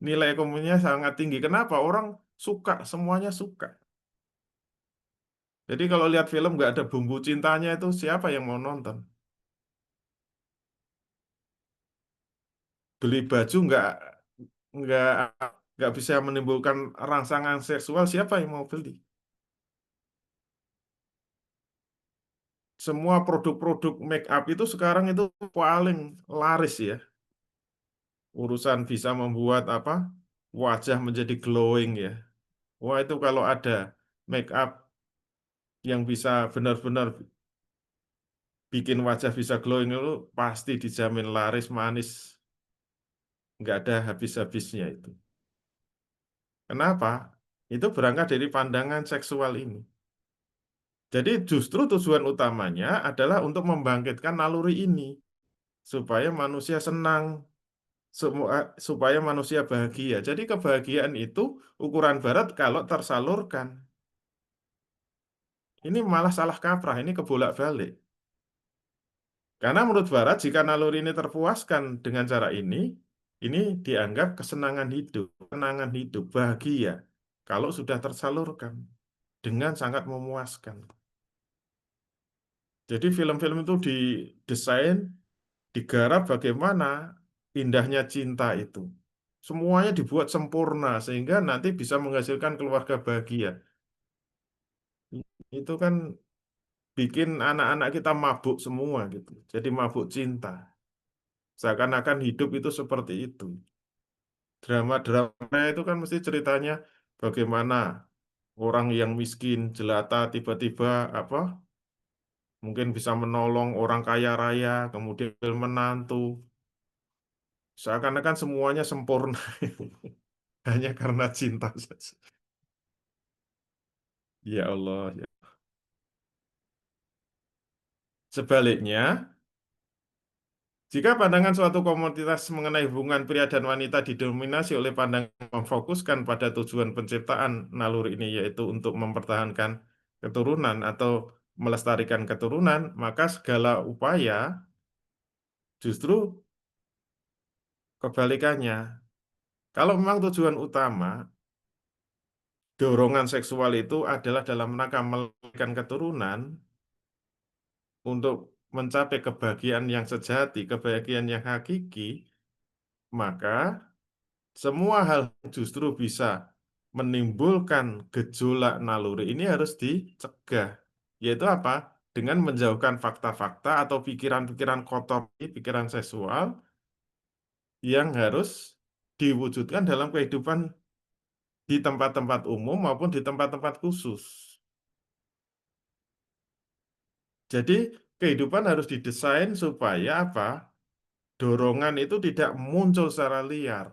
Nilai ekonominya sangat tinggi. Kenapa? Orang suka, semuanya suka. Jadi kalau lihat film nggak ada bumbu cintanya itu siapa yang mau nonton? Beli baju nggak nggak bisa menimbulkan rangsangan seksual, siapa yang mau beli? Semua produk-produk make up itu sekarang itu paling laris ya. Urusan bisa membuat wajah menjadi glowing ya. Wah itu kalau ada make up yang bisa benar-benar bikin wajah bisa glowing itu pasti dijamin laris manis, nggak ada habis-habisnya itu. Kenapa? Itu berangkat dari pandangan seksual ini. Jadi justru tujuan utamanya adalah untuk membangkitkan naluri ini supaya manusia senang, supaya manusia bahagia. Jadi kebahagiaan itu ukuran barat kalau tersalurkan. Ini malah salah kaprah, ini kebolak-balik. Karena menurut barat jika naluri ini terpuaskan dengan cara ini dianggap kesenangan hidup, kenangan hidup, bahagia kalau sudah tersalurkan dengan sangat memuaskan. Jadi film-film itu didesain, digarap bagaimana indahnya cinta itu. Semuanya dibuat sempurna sehingga nanti bisa menghasilkan keluarga bahagia. Itu kan bikin anak-anak kita mabuk semua gitu. Jadi mabuk cinta. Seakan-akan hidup itu seperti itu. Drama-drama itu kan mesti ceritanya bagaimana orang yang miskin, jelata, tiba-tiba mungkin bisa menolong orang kaya raya, kemudian menantu. Seakan-akan semuanya sempurna hanya karena cinta saja. Ya Allah. Ya. Sebaliknya, jika pandangan suatu komunitas mengenai hubungan pria dan wanita didominasi oleh pandangan yang memfokuskan pada tujuan penciptaan naluri ini, yaitu untuk mempertahankan keturunan atau melestarikan keturunan, maka segala upaya justru kebalikannya. Kalau memang tujuan utama dorongan seksual itu adalah dalam rangka melahirkan keturunan untuk mencapai kebahagiaan yang sejati, kebahagiaan yang hakiki, maka semua hal justru bisa menimbulkan gejolak naluri ini harus dicegah. Yaitu apa? Dengan menjauhkan fakta-fakta atau pikiran-pikiran kotor, pikiran seksual yang harus diwujudkan dalam kehidupan di tempat-tempat umum maupun di tempat-tempat khusus. Jadi kehidupan harus didesain supaya apa? Dorongan itu tidak muncul secara liar.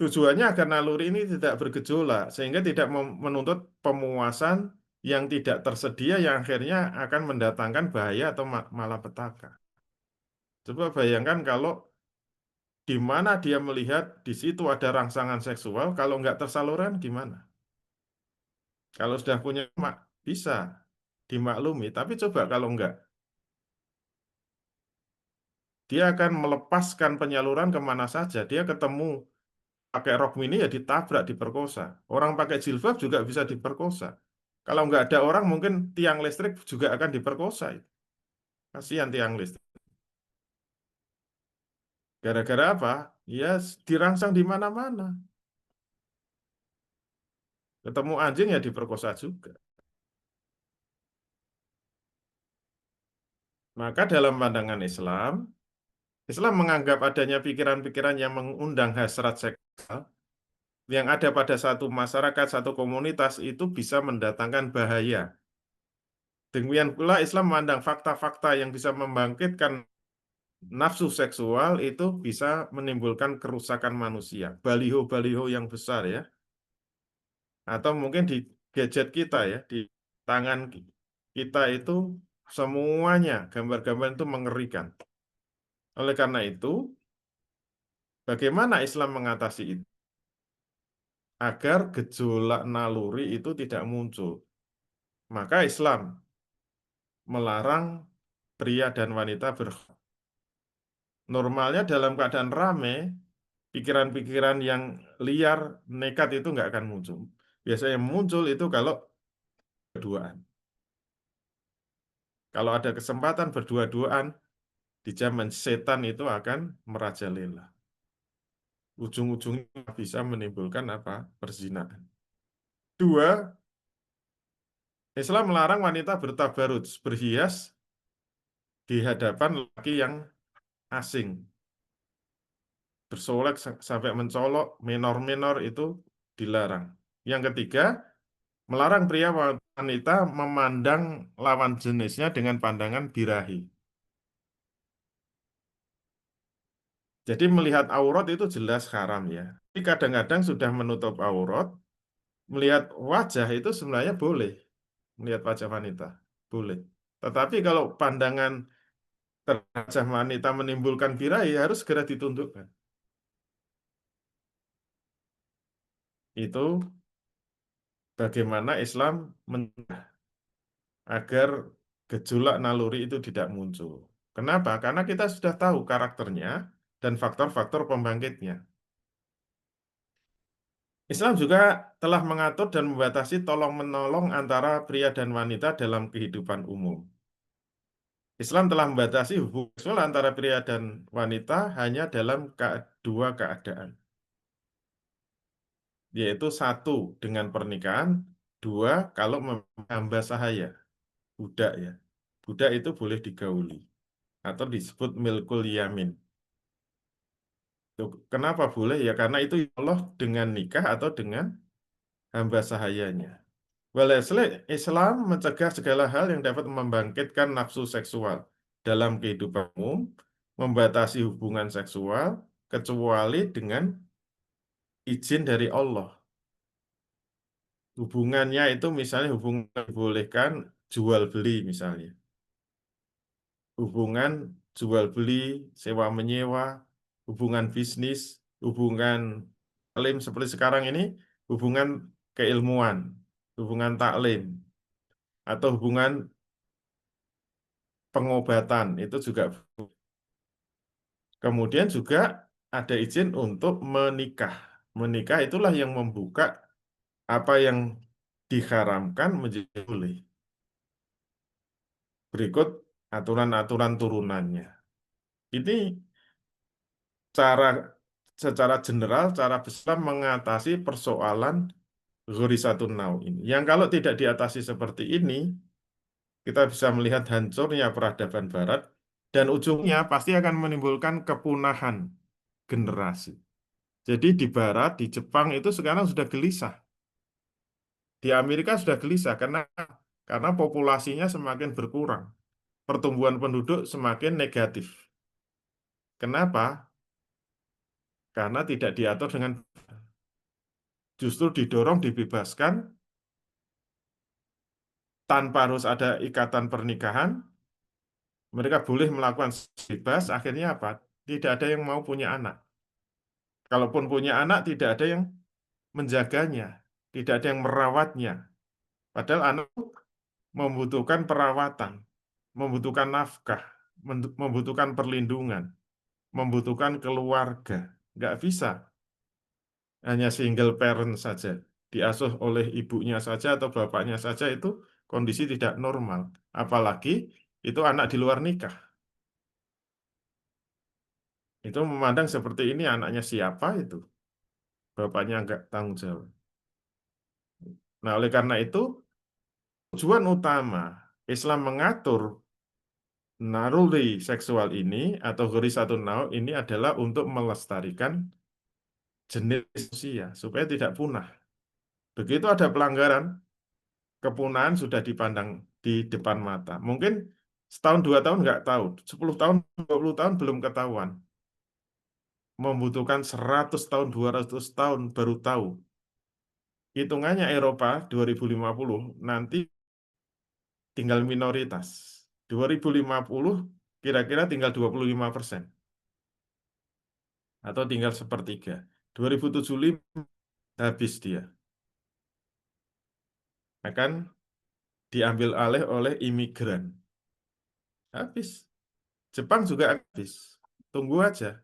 Tujuannya agar naluri ini tidak bergejolak, sehingga tidak menuntut pemuasan yang tidak tersedia yang akhirnya akan mendatangkan bahaya atau malapetaka. Coba bayangkan kalau di mana dia melihat di situ ada rangsangan seksual, kalau nggak tersalurkan gimana? Kalau sudah punya bisa dimaklumi, tapi coba kalau nggak, dia akan melepaskan penyaluran kemana saja. Dia ketemu pakai rok mini ya ditabrak, diperkosa. Orang pakai jilbab juga bisa diperkosa. Kalau nggak ada orang, mungkin tiang listrik juga akan diperkosa. Kasihan tiang listrik. Gara-gara apa? Ya dirangsang di mana-mana. Ketemu anjing ya diperkosa juga. Maka dalam pandangan Islam, Islam menganggap adanya pikiran-pikiran yang mengundang hasrat seksual yang ada pada satu masyarakat, satu komunitas itu bisa mendatangkan bahaya. Demikian pula Islam memandang fakta-fakta yang bisa membangkitkan nafsu seksual itu bisa menimbulkan kerusakan manusia. Baliho-baliho yang besar ya, atau mungkin di gadget kita ya, di tangan kita itu semuanya gambar-gambar itu mengerikan. Oleh karena itu, bagaimana Islam mengatasi itu? Agar gejolak naluri itu tidak muncul. Maka Islam melarang pria dan wanita normalnya dalam keadaan rame, pikiran-pikiran yang liar, nekat itu nggak akan muncul. Biasanya muncul itu kalau berduaan. Kalau ada kesempatan berdua-duaan, di zaman setan itu akan merajalela. Ujung-ujungnya bisa menimbulkan apa? Perzinahan. Dua, Islam melarang wanita bertabarut, berhias di hadapan laki yang asing. Bersolek sampai mencolok, menor-menor itu dilarang. Yang ketiga, melarang pria wanita memandang lawan jenisnya dengan pandangan birahi. Jadi melihat aurat itu jelas haram ya. Tapi kadang-kadang sudah menutup aurat, melihat wajah itu sebenarnya boleh. Melihat wajah wanita, boleh. Tetapi kalau pandangan terhadap wanita menimbulkan birahi harus segera ditundukkan. Itu bagaimana Islam agar gejolak naluri itu tidak muncul. Kenapa? Karena kita sudah tahu karakternya dan faktor-faktor pembangkitnya. Islam juga telah mengatur dan membatasi tolong-menolong antara pria dan wanita dalam kehidupan umum. Islam telah membatasi hubungan seksual antara pria dan wanita hanya dalam dua keadaan, yaitu satu dengan pernikahan, dua kalau hamba sahaya, budak ya. Budak itu boleh digauli atau disebut milkul yamin. Tuh, kenapa boleh? Ya karena itu Allah dengan nikah atau dengan hamba sahayanya. Walhasil Islam mencegah segala hal yang dapat membangkitkan nafsu seksual dalam kehidupan umum, membatasi hubungan seksual, kecuali dengan izin dari Allah. Hubungannya itu misalnya hubungan dibolehkan jual beli misalnya. Hubungan jual beli, sewa menyewa, hubungan bisnis, hubungan taklim seperti sekarang ini, hubungan keilmuan, hubungan taklim, atau hubungan pengobatan itu juga. Kemudian juga ada izin untuk menikah. Menikah itulah yang membuka apa yang diharamkan menjadi boleh. Berikut aturan-aturan turunannya. Ini cara secara general, cara besar mengatasi persoalan ghorisatun nau ini. Yang kalau tidak diatasi seperti ini, kita bisa melihat hancurnya peradaban Barat dan ujungnya pasti akan menimbulkan kepunahan generasi. Jadi di Barat, di Jepang itu sekarang sudah gelisah. Di Amerika sudah gelisah karena populasinya semakin berkurang. Pertumbuhan penduduk semakin negatif. Kenapa? Karena tidak diatur dengan justru didorong dibebaskan tanpa harus ada ikatan pernikahan. Mereka boleh melakukan bebas, akhirnya apa? Tidak ada yang mau punya anak. Kalaupun punya anak, tidak ada yang menjaganya, tidak ada yang merawatnya. Padahal anak membutuhkan perawatan, membutuhkan nafkah, membutuhkan perlindungan, membutuhkan keluarga. Nggak bisa hanya single parent saja, diasuh oleh ibunya saja atau bapaknya saja itu kondisi tidak normal. Apalagi itu anak di luar nikah. Itu memandang seperti ini anaknya siapa itu, bapaknya nggak tanggung jawab. Nah, oleh karena itu tujuan utama Islam mengatur naluri seksual ini atau Gharis Nau ini adalah untuk melestarikan jenis manusia supaya tidak punah. Begitu ada pelanggaran, kepunahan sudah dipandang di depan mata. Mungkin setahun 2 tahun nggak tahu, 10 tahun, 20 tahun belum ketahuan. Membutuhkan 100 tahun, 200 tahun baru tahu. Hitungannya Eropa 2050 nanti tinggal minoritas. 2050 kira-kira tinggal 25% atau tinggal sepertiga. 2075 habis dia. Akan diambil alih oleh imigran. Habis. Jepang juga habis. Tunggu aja.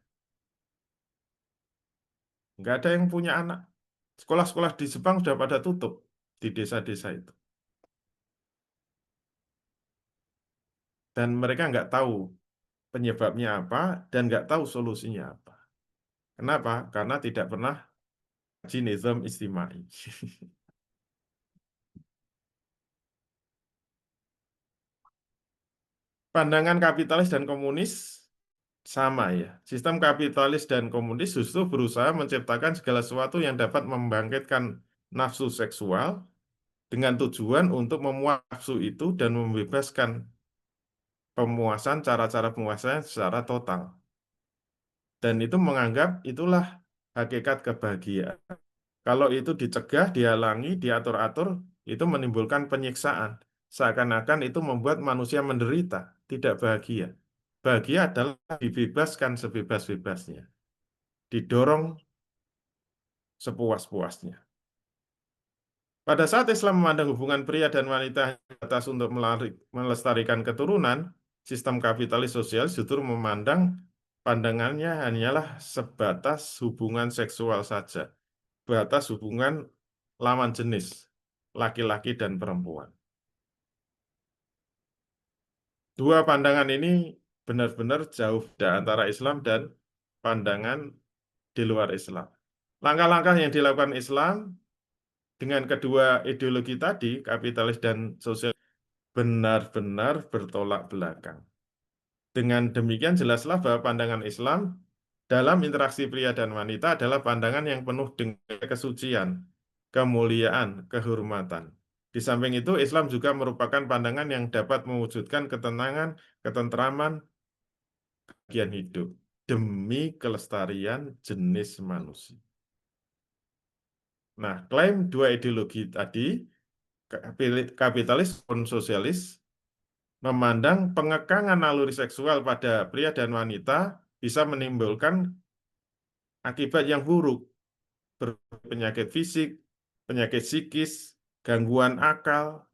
Nggak ada yang punya anak. Sekolah-sekolah di Jepang sudah pada tutup di desa-desa itu. Dan mereka nggak tahu penyebabnya apa dan nggak tahu solusinya apa. Kenapa? Karena tidak pernah kaji nizam istimai. Pandangan kapitalis dan komunis sama ya. Sistem kapitalis dan komunis justru berusaha menciptakan segala sesuatu yang dapat membangkitkan nafsu seksual dengan tujuan untuk memuas nafsu itu dan membebaskan pemuasan, cara-cara pemuasan secara total. Dan itu menganggap itulah hakikat kebahagiaan. Kalau itu dicegah, dihalangi, diatur-atur, itu menimbulkan penyiksaan. Seakan-akan itu membuat manusia menderita, tidak bahagia. Bahagia adalah dibebaskan sebebas-bebasnya, didorong sepuas-puasnya. Pada saat Islam memandang hubungan pria dan wanita atas untuk melestarikan keturunan, sistem kapitalis sosial justru memandang pandangannya hanyalah sebatas hubungan seksual saja, batas hubungan lawan jenis, laki-laki dan perempuan. Dua pandangan ini benar-benar jauh dari antara Islam dan pandangan di luar Islam. Langkah-langkah yang dilakukan Islam dengan kedua ideologi tadi, kapitalis dan sosial, benar-benar bertolak belakang. Dengan demikian jelaslah bahwa pandangan Islam dalam interaksi pria dan wanita adalah pandangan yang penuh dengan kesucian, kemuliaan, kehormatan. Di samping itu, Islam juga merupakan pandangan yang dapat mewujudkan ketenangan, ketentraman, kebahagiaan hidup demi kelestarian jenis manusia. Nah, klaim dua ideologi tadi, kapitalis dan sosialis, memandang pengekangan naluri seksual pada pria dan wanita bisa menimbulkan akibat yang buruk, penyakit fisik, penyakit psikis, gangguan akal,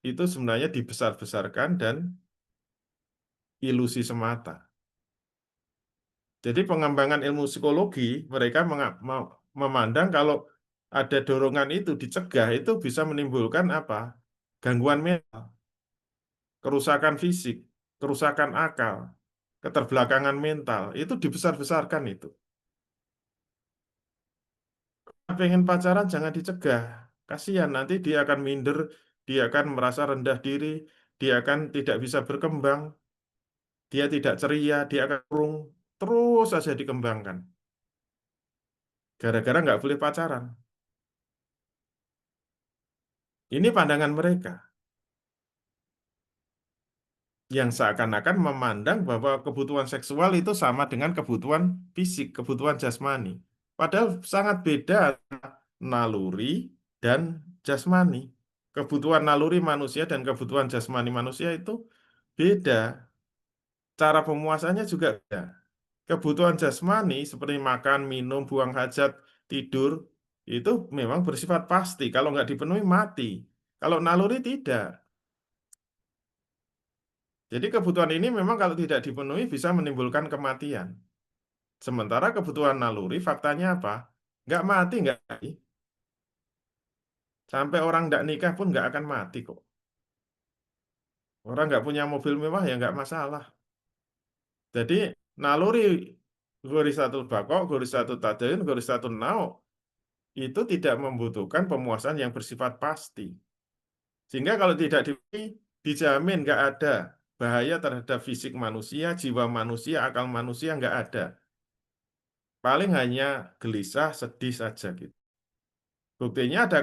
itu sebenarnya dibesar-besarkan dan ilusi semata. Jadi pengembangan ilmu psikologi, mereka memandang kalau ada dorongan itu dicegah, itu bisa menimbulkan apa? Gangguan mental, kerusakan fisik, kerusakan akal, keterbelakangan mental, itu dibesar-besarkan itu. Pengen pacaran jangan dicegah. Kasihan nanti dia akan minder, dia akan merasa rendah diri, dia akan tidak bisa berkembang, dia tidak ceria, dia akan kurung, terus saja dikembangkan. gara-gara nggak boleh pacaran. Ini pandangan mereka yang seakan-akan memandang bahwa kebutuhan seksual itu sama dengan kebutuhan fisik, kebutuhan jasmani. Padahal sangat beda antara naluri dan jasmani. Kebutuhan naluri manusia dan kebutuhan jasmani manusia itu beda. Cara pemuasannya juga beda. Kebutuhan jasmani seperti makan, minum, buang hajat, tidur, itu memang bersifat pasti. Kalau nggak dipenuhi, mati. Kalau naluri tidak. Jadi kebutuhan ini memang kalau tidak dipenuhi bisa menimbulkan kematian. Sementara kebutuhan naluri, faktanya apa? Nggak mati, nggak mati. Sampai orang nggak nikah pun nggak akan mati kok. Orang nggak punya mobil mewah ya nggak masalah. Jadi naluri gorizatul bako, gorizatul tadayun, gorizatul nau itu tidak membutuhkan pemuasan yang bersifat pasti. Sehingga kalau tidak dijamin nggak ada bahaya terhadap fisik manusia, jiwa manusia, akal manusia nggak ada. Paling hanya gelisah, sedih saja gitu. Buktinya ada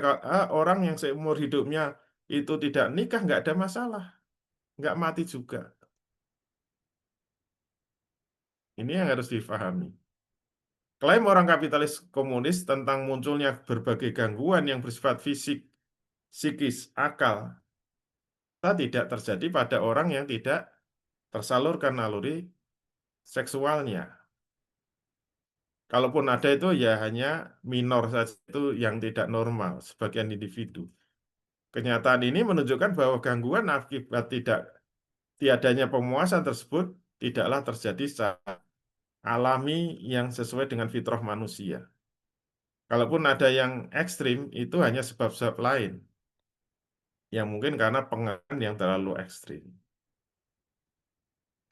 orang yang seumur hidupnya itu tidak nikah, nggak ada masalah, nggak mati juga. Ini yang harus difahami. Klaim orang kapitalis komunis tentang munculnya berbagai gangguan yang bersifat fisik, psikis, akal, tidak terjadi pada orang yang tidak tersalurkan naluri seksualnya. Kalaupun ada itu ya hanya minor saja, itu yang tidak normal sebagian individu. Kenyataan ini menunjukkan bahwa gangguan akibat tidak tiadanya pemuasan tersebut tidaklah terjadi secara alami yang sesuai dengan fitrah manusia. Kalaupun ada yang ekstrim, itu hanya sebab-sebab lain, yang mungkin karena pengaruh yang terlalu ekstrim.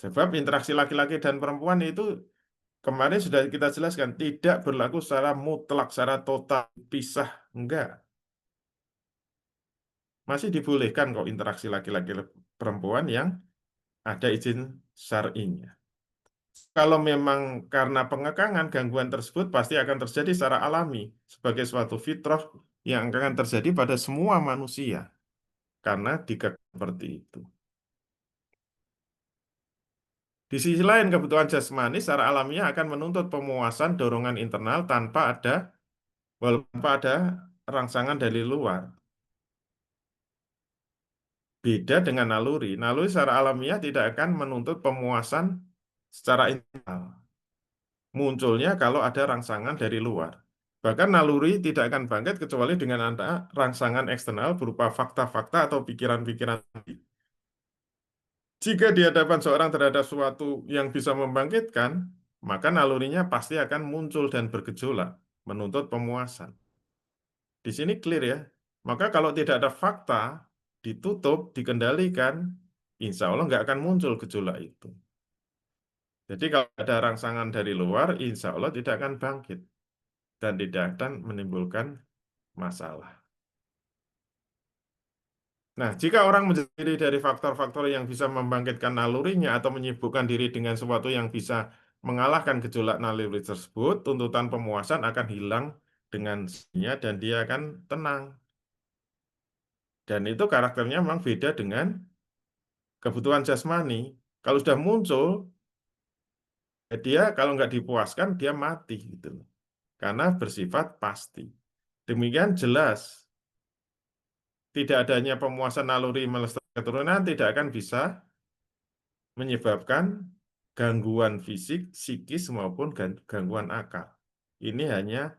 Sebab interaksi laki-laki dan perempuan itu kemarin sudah kita jelaskan, tidak berlaku secara mutlak, secara total, pisah, enggak. Masih dibolehkan kok interaksi laki-laki perempuan yang ada izin syar'inya. Kalau memang karena pengekangan, gangguan tersebut pasti akan terjadi secara alami sebagai suatu fitrah yang akan terjadi pada semua manusia karena dikekang seperti itu. Di sisi lain, kebutuhan jasmani secara alamiah akan menuntut pemuasan dorongan internal tanpa ada rangsangan dari luar. Beda dengan naluri. Naluri secara alamiah tidak akan menuntut pemuasan secara internal. Munculnya kalau ada rangsangan dari luar. Bahkan naluri tidak akan bangkit kecuali dengan ada rangsangan eksternal berupa fakta-fakta atau pikiran-pikiran. Jika di hadapan seorang terhadap sesuatu yang bisa membangkitkan, maka nalurinya pasti akan muncul dan bergejolak, menuntut pemuasan. Di sini clear ya. Maka kalau tidak ada fakta, ditutup, dikendalikan, insya Allah nggak akan muncul gejolak itu. Jadi kalau ada rangsangan dari luar, insya Allah tidak akan bangkit dan tidak akan menimbulkan masalah. Nah, jika orang menjadi diri dari faktor-faktor yang bisa membangkitkan nalurinya atau menyibukkan diri dengan sesuatu yang bisa mengalahkan gejolak naluri tersebut, tuntutan pemuasan akan hilang dengan sendirinya dan dia akan tenang. Dan itu karakternya memang beda dengan kebutuhan jasmani. Kalau sudah muncul, dia kalau nggak dipuaskan, dia mati gitu. Karena bersifat pasti. Demikian jelas, tidak adanya pemuasan naluri melestarikan keturunan tidak akan bisa menyebabkan gangguan fisik, psikis maupun gangguan akal. Ini hanya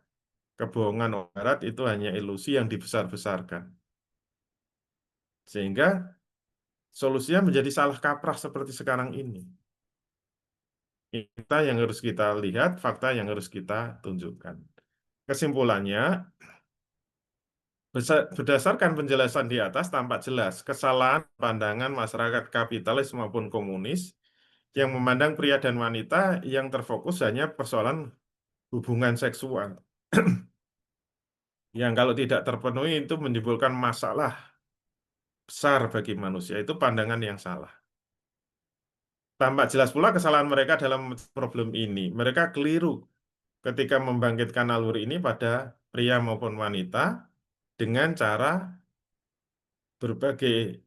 kebohongan orang Barat, itu hanya ilusi yang dibesar-besarkan. Sehingga solusinya menjadi salah kaprah seperti sekarang ini. Fakta yang harus kita lihat, fakta yang harus kita tunjukkan. Kesimpulannya, berdasarkan penjelasan di atas, tampak jelas kesalahan pandangan masyarakat kapitalis maupun komunis yang memandang pria dan wanita yang terfokus hanya persoalan hubungan seksual. Yang kalau tidak terpenuhi itu menimbulkan masalah besar bagi manusia. Itu pandangan yang salah. Tampak jelas pula kesalahan mereka dalam problem ini. Mereka keliru ketika membangkitkan naluri ini pada pria maupun wanita dengan cara berbagai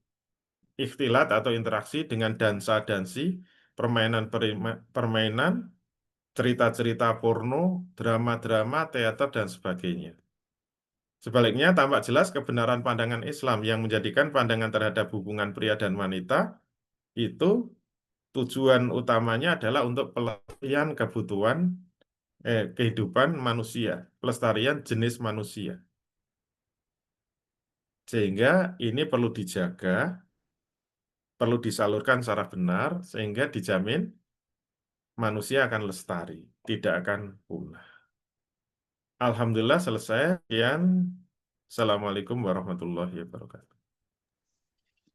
ikhtilat atau interaksi dengan dansa-dansi, permainan, cerita-cerita porno, drama-drama, teater, dan sebagainya. Sebaliknya, tampak jelas kebenaran pandangan Islam yang menjadikan pandangan terhadap hubungan pria dan wanita itu tujuan utamanya adalah untuk pelestarian kehidupan manusia, pelestarian jenis manusia. Sehingga ini perlu dijaga, perlu disalurkan secara benar, sehingga dijamin manusia akan lestari, tidak akan punah. Alhamdulillah selesai. Sekian. Assalamualaikum warahmatullahi wabarakatuh.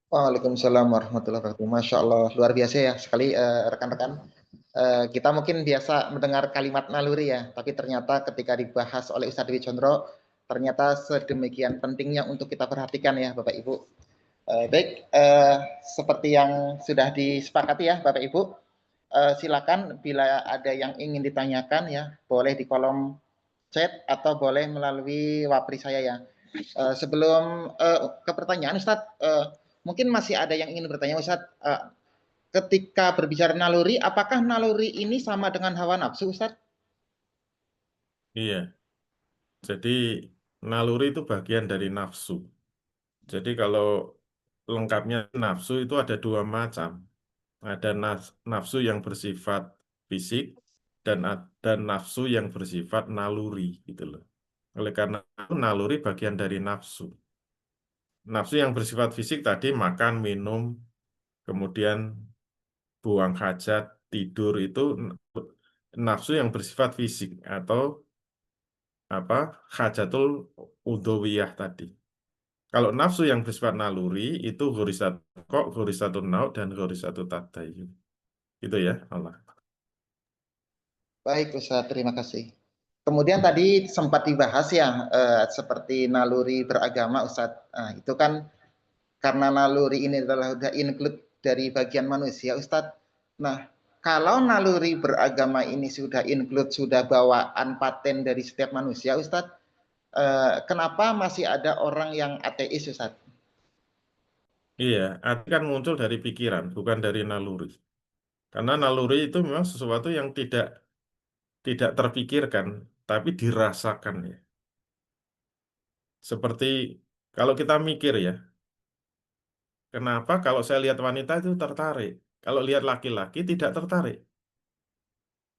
Waalaikumsalam warahmatullahi wabarakatuh. Masya Allah, luar biasa ya sekali rekan-rekan. Kita mungkin biasa mendengar kalimat naluri ya, tapi ternyata ketika dibahas oleh Ustadz Dwi Condro, ternyata sedemikian pentingnya untuk kita perhatikan ya Bapak Ibu. Baik, seperti yang sudah disepakati ya Bapak Ibu, silakan bila ada yang ingin ditanyakan ya, boleh di kolom chat atau boleh melalui wapri saya ya. Sebelum ke pertanyaan Ustadz, mungkin masih ada yang ingin bertanya Ustadz, ketika berbicara naluri, apakah naluri ini sama dengan hawa nafsu Ustadz? Iya, jadi naluri itu bagian dari nafsu. Jadi kalau lengkapnya nafsu itu ada dua macam. Ada nafsu yang bersifat fisik dan ada nafsu yang bersifat naluri gitu loh. Oleh karena itu naluri bagian dari nafsu. Nafsu yang bersifat fisik tadi makan, minum, kemudian buang hajat, tidur itu nafsu yang bersifat fisik atau apa hajatul udhowiyah tadi. Kalau nafsu yang bersifat naluri itu ghorisatun naud dan ghorisatut tadayyun. Itu ya Allah. Baik Ustadz, terima kasih. Kemudian tadi sempat dibahas ya, seperti naluri beragama Ustadz. Itu kan karena naluri ini adalah sudah include dari bagian manusia Ustadz. Nah, kalau naluri beragama ini sudah include, sudah bawaan paten dari setiap manusia Ustadz, kenapa masih ada orang yang ateis Ustadz? Iya, arti kan muncul dari pikiran, bukan dari naluri. Karena naluri itu memang sesuatu yang tidak terpikirkan, tapi dirasakan ya. Seperti kalau kita mikir ya, kenapa kalau saya lihat wanita itu tertarik, kalau lihat laki-laki tidak tertarik.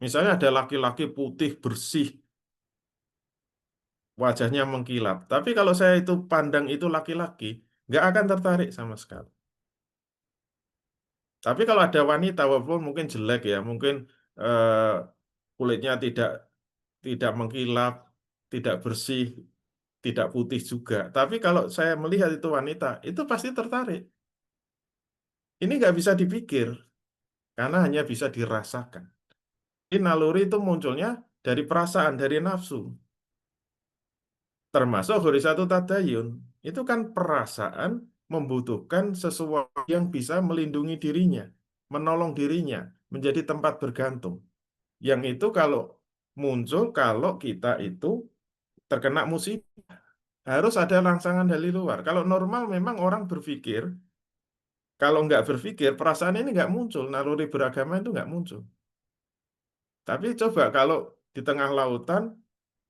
Misalnya ada laki-laki putih bersih, wajahnya mengkilap, tapi kalau saya itu pandang itu laki-laki, nggak akan tertarik sama sekali. Tapi kalau ada wanita, walaupun mungkin jelek ya, mungkin eh, kulitnya tidak mengkilap, tidak bersih, tidak putih juga. Tapi kalau saya melihat itu wanita, itu pasti tertarik. Ini nggak bisa dipikir, karena hanya bisa dirasakan. Ini naluri itu munculnya dari perasaan, dari nafsu. Termasuk Horisatu Tadayun. Itu kan perasaan membutuhkan sesuatu yang bisa melindungi dirinya, menolong dirinya, menjadi tempat bergantung. Yang itu kalau muncul kalau kita itu terkena musibah. Harus ada rangsangan dari luar. Kalau normal memang orang berpikir, kalau nggak berpikir, perasaan ini nggak muncul. Naluri beragama itu nggak muncul. Tapi coba kalau di tengah lautan,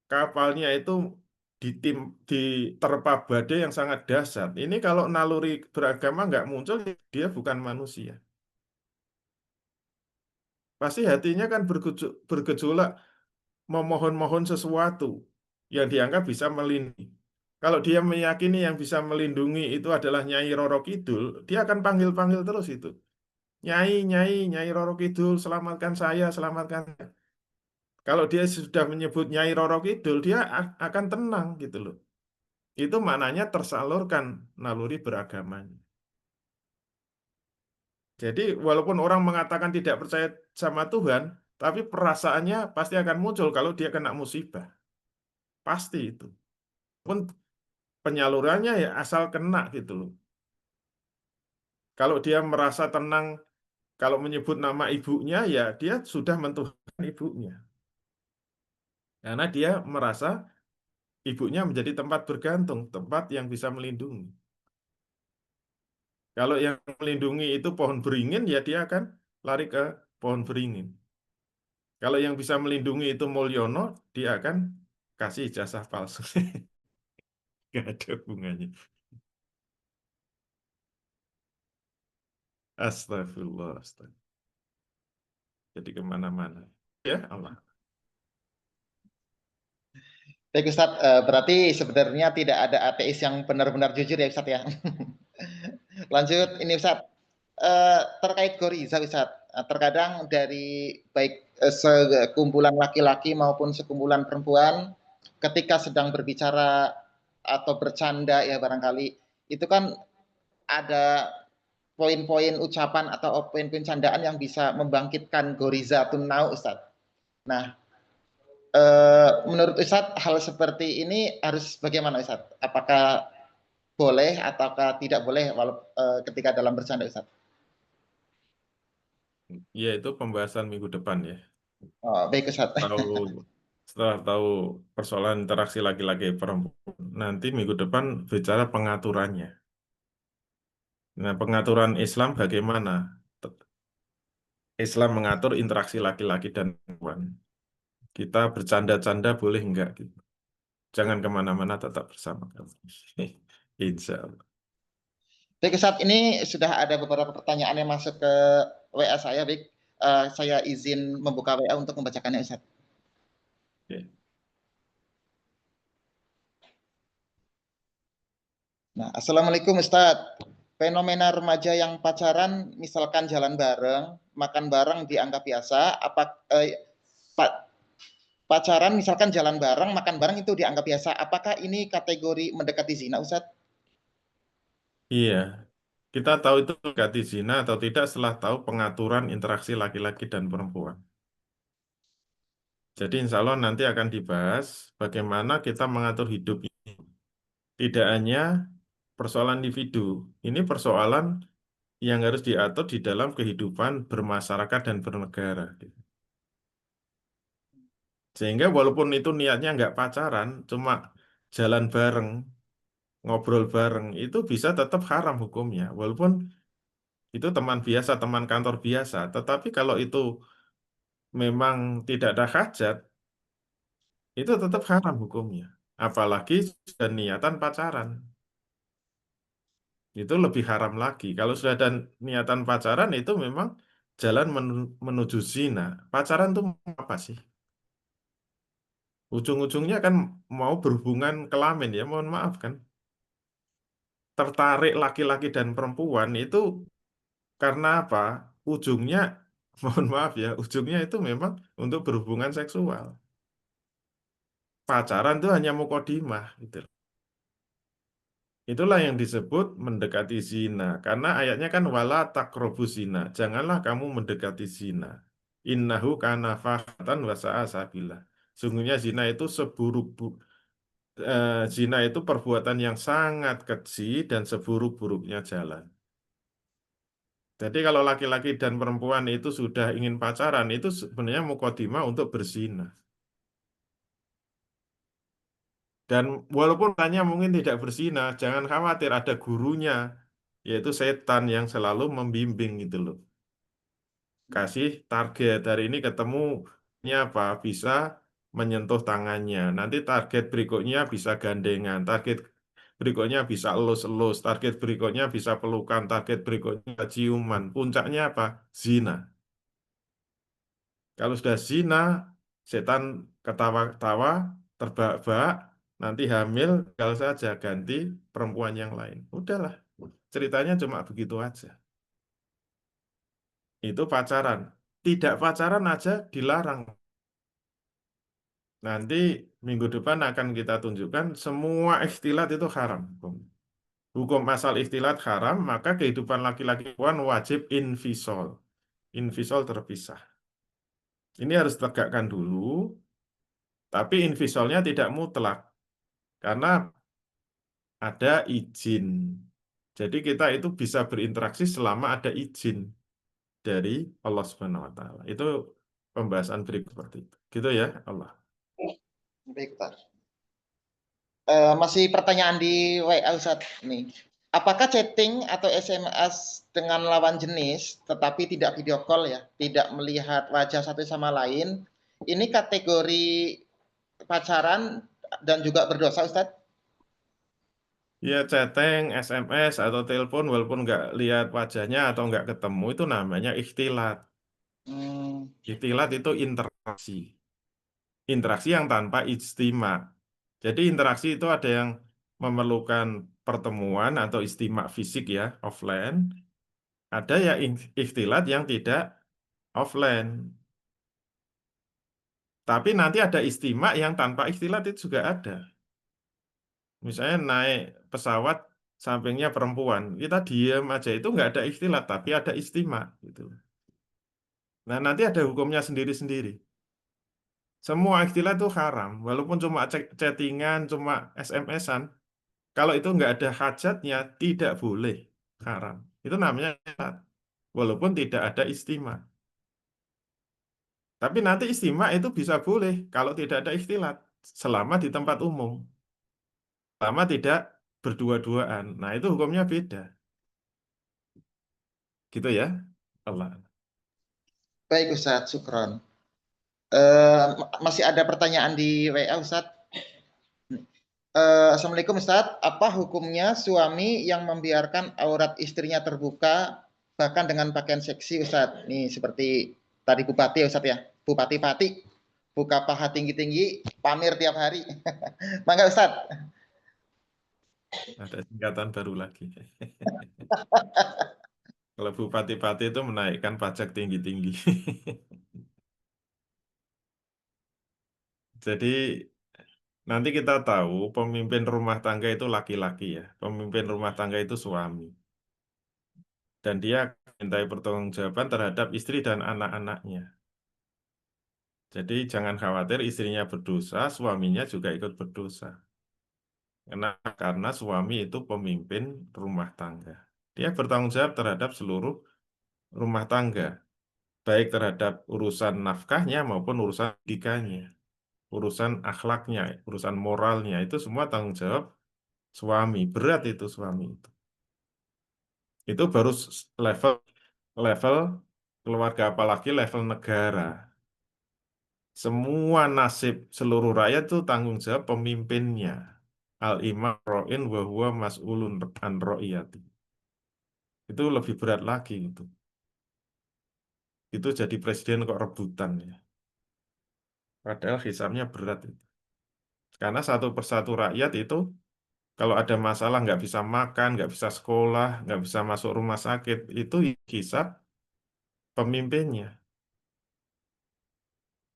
kapalnya itu ditim, diterpa badai yang sangat dahsyat. Ini kalau naluri beragama nggak muncul, dia bukan manusia. Pasti hatinya kan bergejolak memohon-mohon sesuatu yang dianggap bisa melindungi. Kalau dia meyakini yang bisa melindungi itu adalah Nyai Roro Kidul, dia akan panggil-panggil terus itu. Nyai, Nyai, Nyai Roro Kidul, selamatkan saya, selamatkan. Kalau dia sudah menyebut Nyai Roro Kidul, dia akan tenang gitu loh. Itu maknanya tersalurkan naluri beragamanya. Jadi walaupun orang mengatakan tidak percaya sama Tuhan, tapi perasaannya pasti akan muncul kalau dia kena musibah. Pasti itu. Pun penyalurannya ya asal kena gitu loh. Kalau dia merasa tenang, kalau menyebut nama ibunya ya dia sudah mentuhankan ibunya. Karena dia merasa ibunya menjadi tempat bergantung, tempat yang bisa melindungi. Kalau yang melindungi itu pohon beringin, ya dia akan lari ke pohon beringin. Kalau yang bisa melindungi itu Mulyono, dia akan kasih ijazah palsu. Gak ada hubungannya. Astagfirullah, astagfirullah. Jadi kemana-mana. Ya Allah. Baik Ustadz, berarti sebenarnya tidak ada ateis yang benar-benar jujur ya Ustadz ya. Lanjut ini Ustadz, terkait Goriza Ustadz. Terkadang dari baik sekumpulan laki-laki maupun sekumpulan perempuan ketika sedang berbicara atau bercanda ya barangkali itu kan ada poin-poin ucapan atau poin-poin candaan yang bisa membangkitkan Goriza Tunnau Ustadz. Nah, menurut Ustadz hal seperti ini harus bagaimana Ustadz? Apakah boleh ataukah tidak boleh ketika dalam bercanda Ustadz? Ya itu pembahasan minggu depan ya. Oh, baik Ustadz. Setelah tahu persoalan interaksi laki-laki perempuan, nanti minggu depan bicara pengaturannya. Nah, pengaturan Islam bagaimana? Islam mengatur interaksi laki-laki dan perempuan. Kita bercanda-canda boleh enggak gitu. Jangan kemana-mana, tetap bersama kami. Insya Allah. Baik Ustadz, ini sudah ada beberapa pertanyaan yang masuk ke WA saya. Baik, saya izin membuka WA untuk membacakannya Ustadz. Oke. Nah, Assalamualaikum Ustadz. Fenomena remaja yang pacaran, misalkan jalan bareng, makan bareng dianggap biasa. Pacaran misalkan jalan bareng, makan bareng itu dianggap biasa. Apakah ini kategori mendekati zina Ustadz? Iya, kita tahu itu mendekati zina atau tidak setelah tahu pengaturan interaksi laki-laki dan perempuan. Jadi insya Allah nanti akan dibahas bagaimana kita mengatur hidup ini. Tidak hanya persoalan individu, ini persoalan yang harus diatur di dalam kehidupan bermasyarakat dan bernegara. Sehingga walaupun itu niatnya nggak pacaran, cuma jalan bareng, ngobrol bareng, itu bisa tetap haram hukumnya. Walaupun itu teman biasa, teman kantor biasa. Tetapi kalau itu memang tidak ada hajat, itu tetap haram hukumnya. Apalagi sudah niatan pacaran. Itu lebih haram lagi. Kalau sudah ada niatan pacaran, itu memang jalan menuju zina. Pacaran itu apa sih? Ujung-ujungnya kan mau berhubungan kelamin ya, mohon maaf kan. Tertarik laki-laki dan perempuan itu karena apa? Ujungnya, mohon maaf ya, ujungnya itu memang untuk berhubungan seksual. Pacaran itu hanya mukodimah gitu. Itulah yang disebut mendekati zina. Karena ayatnya kan wala taqrabuz zina. Janganlah kamu mendekati zina. Innahu kana fahatan wa sa'a sabila. Sungguhnya zina itu zina itu perbuatan yang sangat keji dan seburuk-buruknya jalan. Jadi kalau laki-laki dan perempuan itu sudah ingin pacaran, itu sebenarnya mukadimah untuk berzina. Dan walaupun hanya mungkin tidak berzina, jangan khawatir ada gurunya, yaitu setan yang selalu membimbing gitu loh. Kasih target hari ini ketemunya apa? Bisa menyentuh tangannya. Nanti target berikutnya bisa gandengan, target berikutnya bisa elus-elus, target berikutnya bisa pelukan, target berikutnya ciuman. Puncaknya apa? Zina. Kalau sudah zina, setan ketawa-ketawa, terbak-bak, nanti hamil, tinggal saja ganti perempuan yang lain. Udahlah, ceritanya cuma begitu aja. Itu pacaran. Tidak pacaran aja dilarang. Nanti minggu depan akan kita tunjukkan semua ikhtilat itu haram. Hukum asal ikhtilat haram, maka kehidupan laki-laki perempuan wajib infisol. Infisol terpisah. Ini harus tegakkan dulu, tapi invisolnya tidak mutlak. Karena ada izin. Jadi kita itu bisa berinteraksi selama ada izin dari Allah Subhanahu wa taala. Itu pembahasan berikut seperti itu. Gitu ya, Allah. Baik, Ustaz. Masih pertanyaan di WA Ustaz nih. Apakah chatting atau SMS dengan lawan jenis tetapi tidak video call ya, tidak melihat wajah satu sama lain, ini kategori pacaran dan juga berdosa Ustaz? Ya, chatting, SMS, atau telepon walaupun nggak lihat wajahnya atau nggak ketemu itu namanya ikhtilat. Hmm, Ikhtilat itu interaksi. Interaksi yang tanpa ijtima. Jadi interaksi itu ada yang memerlukan pertemuan atau istimak fisik ya, offline. Ada ya ikhtilat yang tidak offline. Tapi nanti ada istimak yang tanpa ikhtilat itu juga ada. Misalnya naik pesawat sampingnya perempuan, kita diam aja itu nggak ada ikhtilat, tapi ada istimak gitu. Nah nanti ada hukumnya sendiri-sendiri. Semua ikhtilat itu haram, walaupun cuma chattingan, cuma SMS-an. Kalau itu nggak ada hajatnya, tidak boleh haram. Itu namanya ikhtilat, walaupun tidak ada istimak. Tapi nanti istimak itu bisa boleh kalau tidak ada ikhtilat, selama di tempat umum, selama tidak berdua-duaan. Nah itu hukumnya beda, gitu ya. Allah. baik Ustaz, syukron. Masih ada pertanyaan di WA Ustaz? Assalamualaikum Ustaz, apa hukumnya suami yang membiarkan aurat istrinya terbuka bahkan dengan pakaian seksi Ustaz? Nih seperti tadi Bupati Ustaz ya, Bupati Pati buka paha tinggi-tinggi pamer tiap hari. Mangga Ustaz. Ada singkatan baru lagi. Kalau bupati-pati itu menaikkan pajak tinggi-tinggi. Jadi nanti kita tahu pemimpin rumah tangga itu laki-laki ya. Pemimpin rumah tangga itu suami. Dan dia mintai pertanggungjawaban terhadap istri dan anak-anaknya. Jadi jangan khawatir istrinya berdosa, suaminya juga ikut berdosa. Karena suami itu pemimpin rumah tangga. Dia bertanggung jawab terhadap seluruh rumah tangga, baik terhadap urusan nafkahnya maupun urusan pendidikannya, urusan akhlaknya, urusan moralnya, itu semua tanggung jawab suami. Berat itu suami itu. Itu baru level level keluarga, apalagi level negara. Semua nasib seluruh rakyat itu tanggung jawab pemimpinnya. Al-imam ro'in wa huwa mas'ulun an ro'iyati. Itu lebih berat lagi itu. Itu jadi presiden kok rebutan ya. Padahal hisabnya berat itu. Karena satu persatu rakyat itu kalau ada masalah nggak bisa makan, nggak bisa sekolah, nggak bisa masuk rumah sakit, itu hisab pemimpinnya.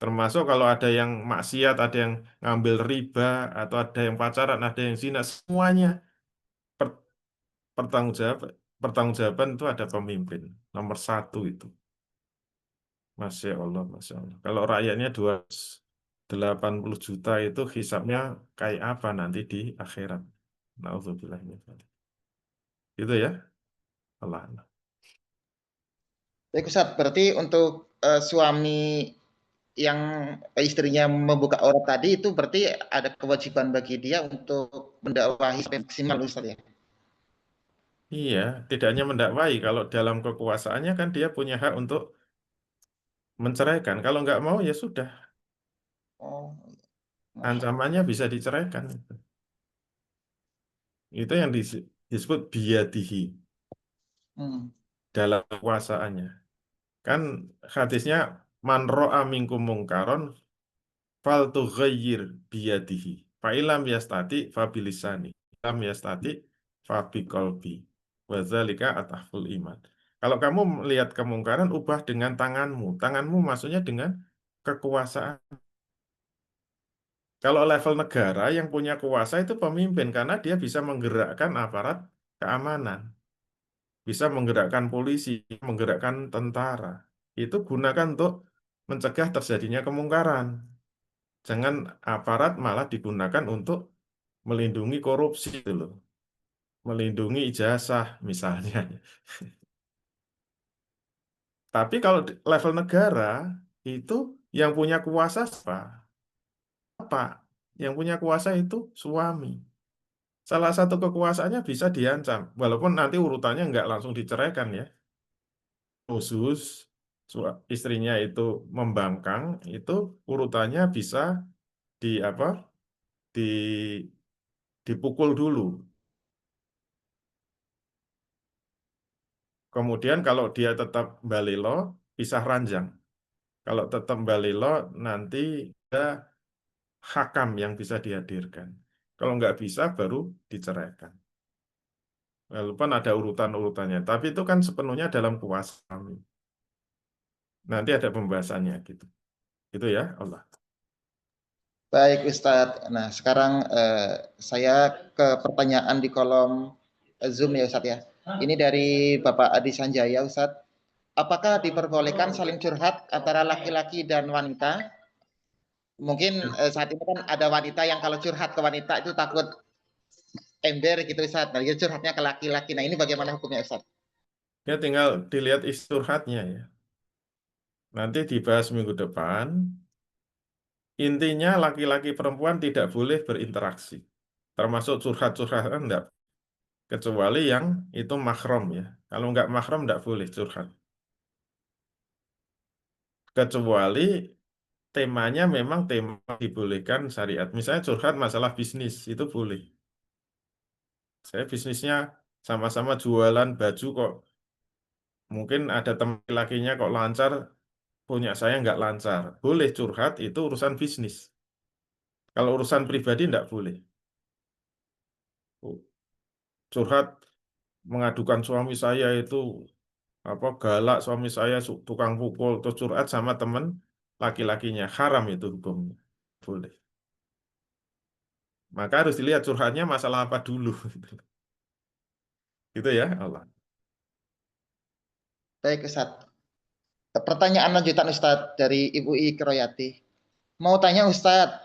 Termasuk kalau ada yang maksiat, ada yang ngambil riba, atau ada yang pacaran, ada yang zina, semuanya per- pertanggungjawaban itu ada pemimpin. Nomor satu itu. Masya Allah, Masya Allah. Kalau rakyatnya 280 juta itu hisapnya kayak apa nanti di akhirat. Nauzubillah min dzalik. Itu ya, Allah. Baik Ustaz, berarti untuk suami yang istrinya membuka aurat tadi itu berarti ada kewajiban bagi dia untuk mendakwahi sampai maksimal Ustaz ya. Iya, tidak hanya mendakwai, kalau dalam kekuasaannya kan dia punya hak untuk menceraikan. Kalau nggak mau ya sudah, Oh, Masya Allah. ancamannya bisa diceraikan. Itu yang disebut biyadihi Hmm. dalam kekuasaannya. Kan hadisnya man ro'a minkum mungkaron fal tughayyir biyadihi. Fa ilam yastati fa bilisani. Lam yastati fa biqalbi. Wa dzalika atahful iman. Kalau kamu melihat kemungkaran, ubah dengan tanganmu. Tanganmu maksudnya dengan kekuasaan. Kalau level negara yang punya kuasa itu pemimpin karena dia bisa menggerakkan aparat keamanan, bisa menggerakkan polisi, menggerakkan tentara. Itu gunakan untuk mencegah terjadinya kemungkaran. Jangan aparat malah digunakan untuk melindungi korupsi itu loh, melindungi ijazah misalnya. Tapi kalau di level negara itu yang punya kuasa siapa? Apa? Yang punya kuasa itu suami. Salah satu kekuasaannya bisa diancam, walaupun nanti urutannya nggak langsung diceraikan ya. Khusus istrinya itu membangkang, itu urutannya bisa di apa? Di dipukul dulu. Kemudian kalau dia tetap balelo, pisah ranjang. Kalau tetap balelo, nanti ada hakam yang bisa dihadirkan. Kalau nggak bisa, baru diceraikan. Walaupun ada urutan-urutannya, tapi itu kan sepenuhnya dalam kuasa kami. Nanti ada pembahasannya gitu. Itu ya Allah. Baik Ustadz. Nah sekarang saya ke pertanyaan di kolom Zoom ya Ustadz ya. Ini dari Bapak Adi Sanjaya Ustadz. Apakah diperbolehkan saling curhat antara laki-laki dan wanita? Mungkin saat ini kan ada wanita yang kalau curhat ke wanita itu takut ember gitu Ustadz. Nah, dia curhatnya ke laki-laki. Nah, ini bagaimana hukumnya Ustadz? Ya tinggal dilihat isturhatnya ya. Nanti dibahas minggu depan. Intinya laki-laki perempuan tidak boleh berinteraksi. Termasuk curhat-curhat enggak. Kecuali yang itu mahram ya. Kalau nggak mahram enggak boleh curhat. Kecuali temanya memang tema dibolehkan syariat. Misalnya curhat masalah bisnis, itu boleh. Saya bisnisnya sama-sama jualan baju kok. Mungkin ada teman lakinya kok lancar, punya saya nggak lancar. Boleh curhat, itu urusan bisnis. Kalau urusan pribadi nggak boleh. Curhat mengadukan suami saya itu apa galak, suami saya tukang pukul, terus curhat sama teman laki-lakinya. Haram itu hukumnya. Boleh. Maka harus dilihat curhatnya masalah apa dulu. Gitu ya Allah. Baik Ustadz. Pertanyaan lanjutan Ustadz dari Ibu I Kroyati. Mau tanya Ustadz,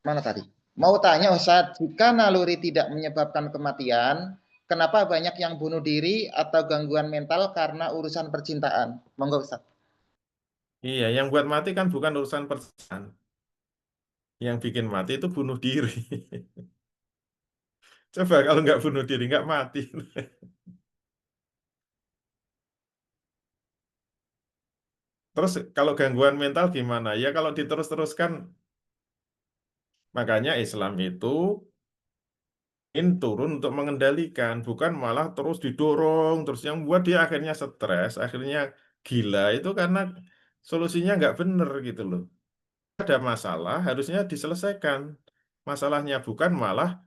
mana tadi? Mau tanya Ustadz, jika naluri tidak menyebabkan kematian, kenapa banyak yang bunuh diri atau gangguan mental karena urusan percintaan? Monggo Ustadz. Iya, yang buat mati kan bukan urusan percintaan. Yang bikin mati itu bunuh diri. Coba kalau nggak bunuh diri, nggak mati. Terus kalau gangguan mental gimana? Ya kalau diterus-teruskan, makanya Islam itu turun untuk mengendalikan, bukan malah terus didorong, terus yang buat dia akhirnya stres, akhirnya gila, itu karena solusinya nggak bener gitu loh. Ada masalah, harusnya diselesaikan. Masalahnya bukan malah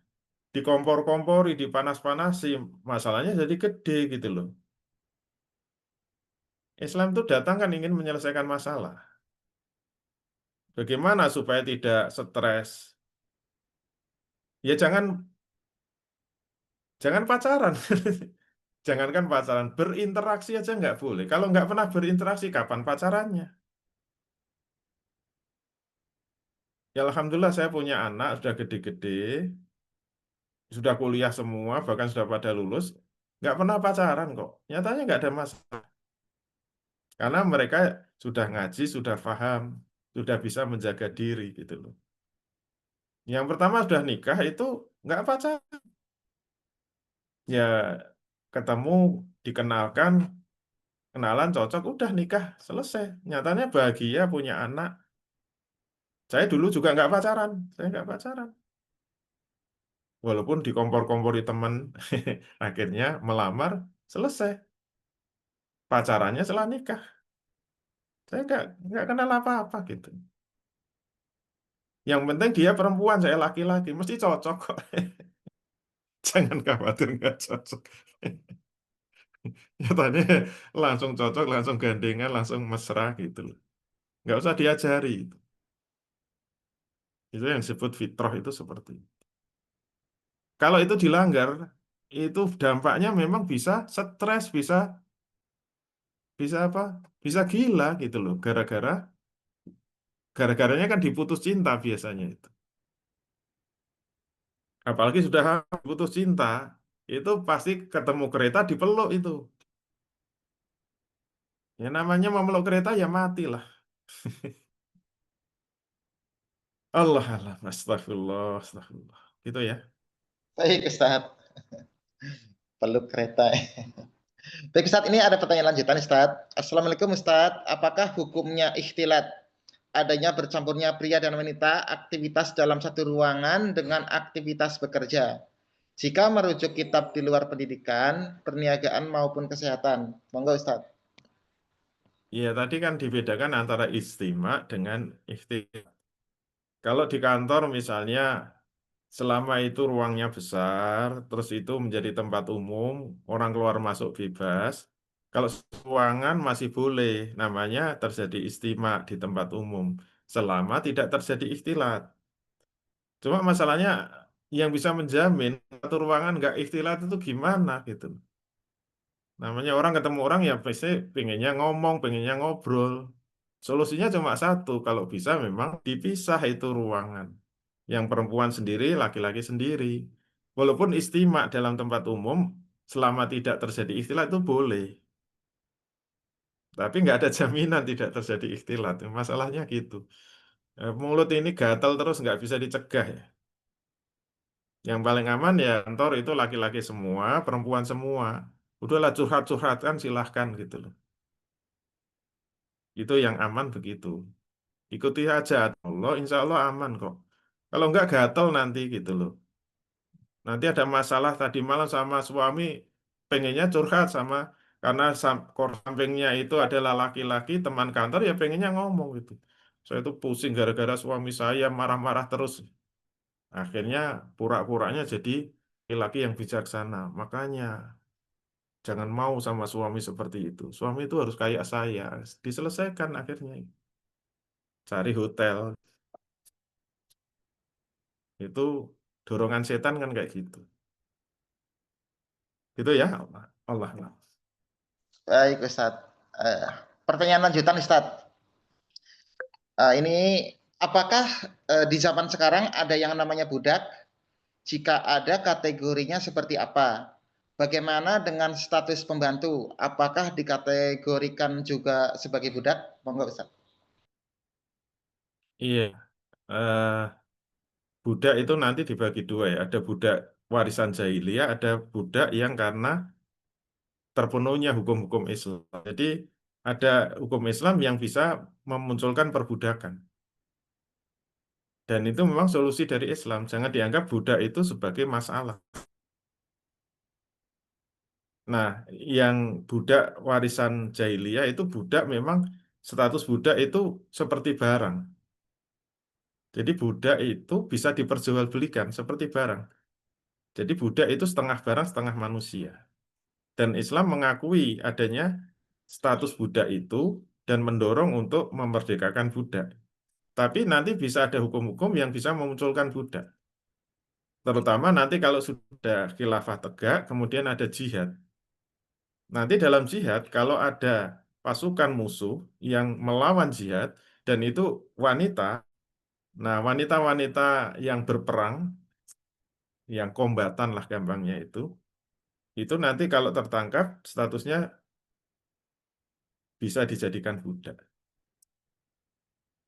dikompor-kompori, dipanas-panasi, masalahnya jadi gede gitu loh. Islam itu datang kan ingin menyelesaikan masalah. Bagaimana supaya tidak stres? Ya jangan pacaran. Jangankan pacaran, berinteraksi aja nggak boleh. Kalau nggak pernah berinteraksi, kapan pacarannya? Ya Alhamdulillah saya punya anak, sudah gede-gede, sudah kuliah semua, bahkan sudah pada lulus. Nggak pernah pacaran kok. Nyatanya nggak ada masalah. Karena mereka sudah ngaji, sudah paham, sudah bisa menjaga diri gitu loh. Yang pertama sudah nikah itu nggak pacaran. Ya ketemu, dikenalkan, kenalan cocok, udah nikah, selesai. Nyatanya bahagia punya anak. Saya dulu juga nggak pacaran, saya nggak pacaran. Walaupun dikompor-kompori teman, akhirnya melamar, selesai. Pacarannya setelah nikah. Saya nggak kenal apa-apa gitu. Yang penting dia perempuan, saya laki-laki, mesti cocok kok. Jangan khawatir nggak cocok. Nyatanya langsung cocok, langsung gandengan, langsung mesra gitu loh. Nggak usah diajari. Itu yang disebut fitrah itu seperti itu. Kalau itu dilanggar, itu dampaknya memang bisa stres, bisa apa? Bisa gila gitu loh. Gara-garanya kan diputus cinta biasanya itu. Apalagi sudah putus cinta, itu pasti ketemu kereta dipeluk itu. Ya namanya memeluk kereta ya mati lah. Allah Allah, astagfirullah, astagfirullah. Gitu ya. Baik Ustaz, peluk kereta. Baik Ustaz, ini ada pertanyaan lanjutan Ustaz. Assalamualaikum Ustaz, apakah hukumnya ikhtilat? Adanya bercampurnya pria dan wanita aktivitas dalam satu ruangan dengan aktivitas bekerja. Jika merujuk kitab di luar pendidikan, perniagaan maupun kesehatan. Monggo Ustaz. Iya, tadi kan dibedakan antara istimak dengan ikhtilat. Kalau di kantor misalnya selama itu ruangnya besar, terus itu menjadi tempat umum, orang keluar masuk bebas. Kalau ruangan masih boleh, namanya terjadi istimak di tempat umum, selama tidak terjadi ikhtilat. Cuma masalahnya yang bisa menjamin satu ruangan nggak ikhtilat itu gimana gitu. Namanya orang ketemu orang ya pasti pengennya ngomong, pengennya ngobrol. Solusinya cuma satu, kalau bisa memang dipisah itu ruangan. Yang perempuan sendiri, laki-laki sendiri. Walaupun istimak dalam tempat umum, selama tidak terjadi ikhtilat itu boleh. Tapi nggak ada jaminan tidak terjadi ikhtilat. Masalahnya gitu. Mulut ini gatal terus nggak bisa dicegah ya. Yang paling aman ya kantor itu laki-laki semua, perempuan semua. Udahlah curhat-curhatkan silahkan gitu loh. Itu yang aman begitu. Ikuti aja Allah, insya Allah aman kok. Kalau nggak gatel nanti gitu loh. Nanti ada masalah tadi malam sama suami pengennya curhat sama karena sampingnya itu adalah laki-laki teman kantor ya pengennya ngomong gitu. Saya itu pusing gara-gara suami saya marah-marah terus. Akhirnya pura-puranya jadi laki-laki yang bijaksana. Makanya jangan mau sama suami seperti itu. Suami itu harus kayak saya. Diselesaikan akhirnya. Cari hotel. Itu dorongan setan kan kayak gitu. Gitu ya Allah. Allah. Allah. Baik Ustaz. Eh, Pertanyaan lanjutan Ustaz. Ini apakah di zaman sekarang ada yang namanya budak? Jika ada, kategorinya seperti apa? Bagaimana dengan status pembantu? Apakah dikategorikan juga sebagai budak? Monggo Ustaz. Iya. eh, Budak itu nanti dibagi dua ya. Ada budak warisan jahiliyah, ada budak yang karena terpenuhnya hukum-hukum Islam. Jadi ada hukum Islam yang bisa memunculkan perbudakan. Dan itu memang solusi dari Islam. Jangan dianggap budak itu sebagai masalah. Nah, yang budak warisan jahiliyah itu budak memang status budak itu seperti barang. Jadi budak itu bisa diperjualbelikan seperti barang. Jadi budak itu setengah barang, setengah manusia. Dan Islam mengakui adanya status budak itu dan mendorong untuk memerdekakan budak. Tapi nanti bisa ada hukum-hukum yang bisa memunculkan budak. Terutama nanti kalau sudah khilafah tegak, kemudian ada jihad. Nanti dalam jihad, kalau ada pasukan musuh yang melawan jihad, dan itu wanita, nah wanita-wanita yang berperang, yang kombatan lah gampangnya itu nanti kalau tertangkap statusnya bisa dijadikan budak.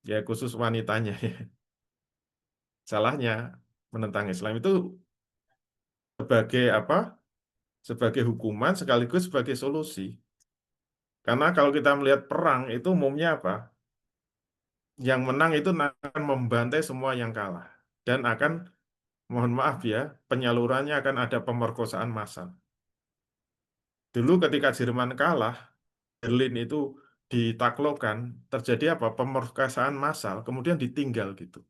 Ya khusus wanitanya ya. Salahnya menentang Islam itu sebagai apa? Sebagai hukuman sekaligus sebagai solusi. Karena kalau kita melihat perang itu umumnya apa? Yang menang itu akan membantai semua yang kalah dan akan mohon maaf ya, penyalurannya akan ada pemerkosaan massal. Dulu ketika Jerman kalah, Berlin itu ditaklukkan, terjadi apa? Pemerkosaan massal, kemudian ditinggal gitu.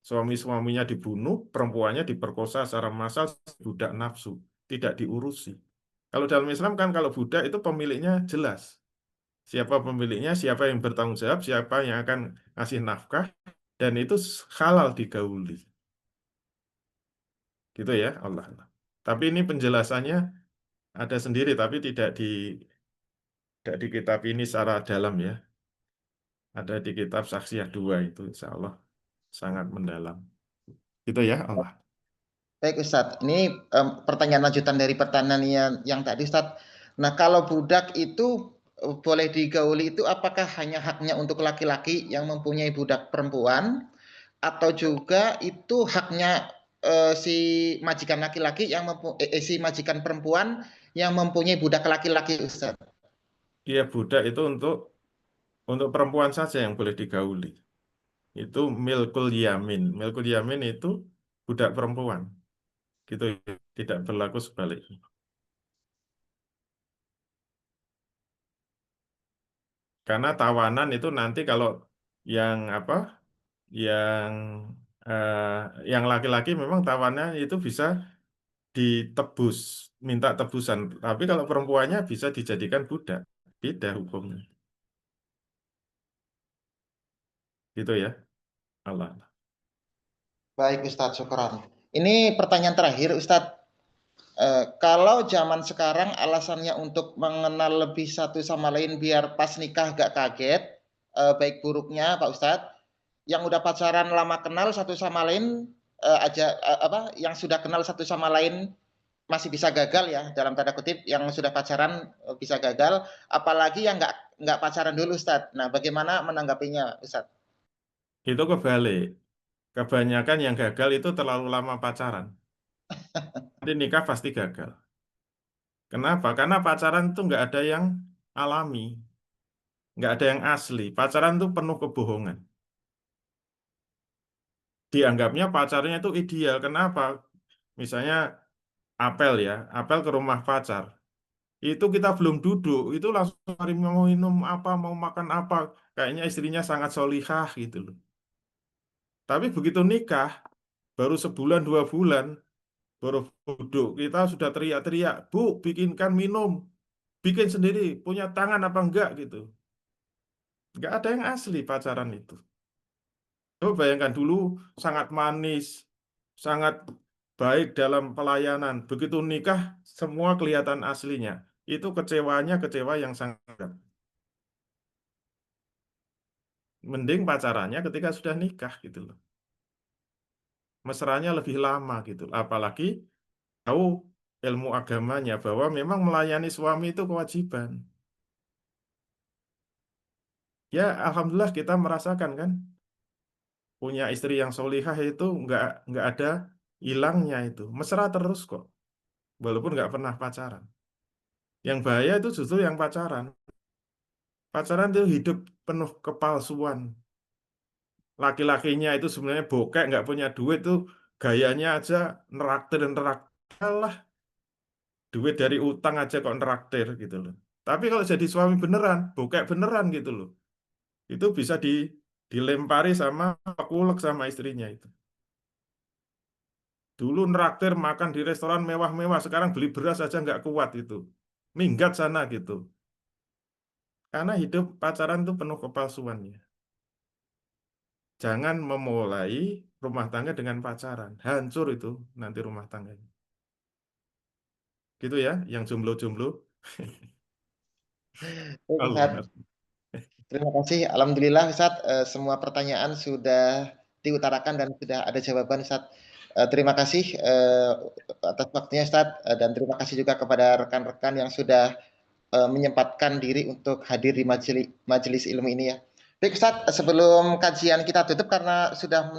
Suami-suaminya dibunuh, perempuannya diperkosa secara massal, budak nafsu, tidak diurusi. Kalau dalam Islam kan kalau budak itu pemiliknya jelas. Siapa pemiliknya, siapa yang bertanggung jawab, siapa yang akan ngasih nafkah, dan itu halal digauli. Gitu ya Allah. Tapi ini penjelasannya ada sendiri, tapi tidak di kitab ini secara dalam ya. Ada di kitab Saksiyah 2 itu, insya Allah sangat mendalam. Gitu ya Allah. Baik Ustadz, ini pertanyaan lanjutan dari pertanyaan yang tadi Ustadz. Nah kalau budak itu boleh digauli itu apakah hanya haknya untuk laki-laki yang mempunyai budak perempuan atau juga itu haknya si majikan laki-laki yang si majikan perempuan yang mempunyai budak laki-laki, Ustaz? Iya, budak itu untuk perempuan saja yang boleh digauli. Itu milkul yamin. Milkul yamin itu budak perempuan. Gitu, tidak berlaku sebaliknya. Karena tawanan itu nanti kalau yang apa? Yang eh, yang laki-laki memang tawanan itu bisa ditebus, minta tebusan. Tapi kalau perempuannya bisa dijadikan budak. Beda hukumnya. Gitu ya. Allah. Baik Ustadz, syukuran. Ini pertanyaan terakhir Ustadz. Kalau zaman sekarang alasannya untuk mengenal lebih satu sama lain biar pas nikah gak kaget, baik buruknya Pak Ustadz, yang udah pacaran lama kenal satu sama lain apa, yang sudah kenal satu sama lain masih bisa gagal ya dalam tanda kutip, yang sudah pacaran bisa gagal, apalagi yang nggak pacaran dulu Ustadz. Nah, bagaimana menanggapinya Ustadz? Itu kebalik. Kebanyakan yang gagal itu terlalu lama pacaran. Jadi nikah pasti gagal. Kenapa? Karena pacaran itu nggak ada yang alami, nggak ada yang asli. Pacaran itu penuh kebohongan. Dianggapnya pacarnya itu ideal. Kenapa? Misalnya apel ya, apel ke rumah pacar. Itu kita belum duduk, itu langsung cari mau minum apa, mau makan apa. Kayaknya istrinya sangat solihah gitu loh. Tapi begitu nikah, baru sebulan, 2 bulan, baru duduk, kita sudah teriak-teriak, Bu, bikinkan minum, bikin sendiri, punya tangan apa enggak gitu. Enggak ada yang asli pacaran itu. Coba bayangkan dulu sangat manis, sangat baik dalam pelayanan. Begitu nikah, semua kelihatan aslinya. Itu kecewanya kecewa yang sangat berat. Mending pacarannya ketika sudah nikah gitu loh. Mesranya lebih lama gitu. Apalagi tahu ilmu agamanya bahwa memang melayani suami itu kewajiban. Ya, alhamdulillah kita merasakan kan punya istri yang solihah itu nggak ada hilangnya itu. Mesra terus kok, walaupun nggak pernah pacaran. Yang bahaya itu justru yang pacaran. Pacaran itu hidup penuh kepalsuan. Laki-lakinya itu sebenarnya bokek, nggak punya duit tuh gayanya aja neraktir dan neraktir lah. Duit dari utang aja kok neraktir gitu loh. Tapi kalau jadi suami beneran, bokek beneran gitu loh. Itu bisa dilempari sama kulek sama istrinya itu. Dulu neraktir makan di restoran mewah-mewah, sekarang beli beras aja nggak kuat itu. Minggat sana gitu. Karena hidup pacaran itu penuh kepalsuannya. Jangan memulai rumah tangga dengan pacaran. Hancur itu nanti rumah tangganya. Gitu ya, yang jomblo-jomblo. Allah. Ustadz, terima kasih. Alhamdulillah Ustadz, semua pertanyaan sudah diutarakan dan sudah ada jawaban Ustadz. Terima kasih atas waktunya Ustadz, dan terima kasih juga kepada rekan-rekan yang sudah menyempatkan diri untuk hadir di majelis ilmu ini ya. Baik Ustadz, sebelum kajian kita tutup karena sudah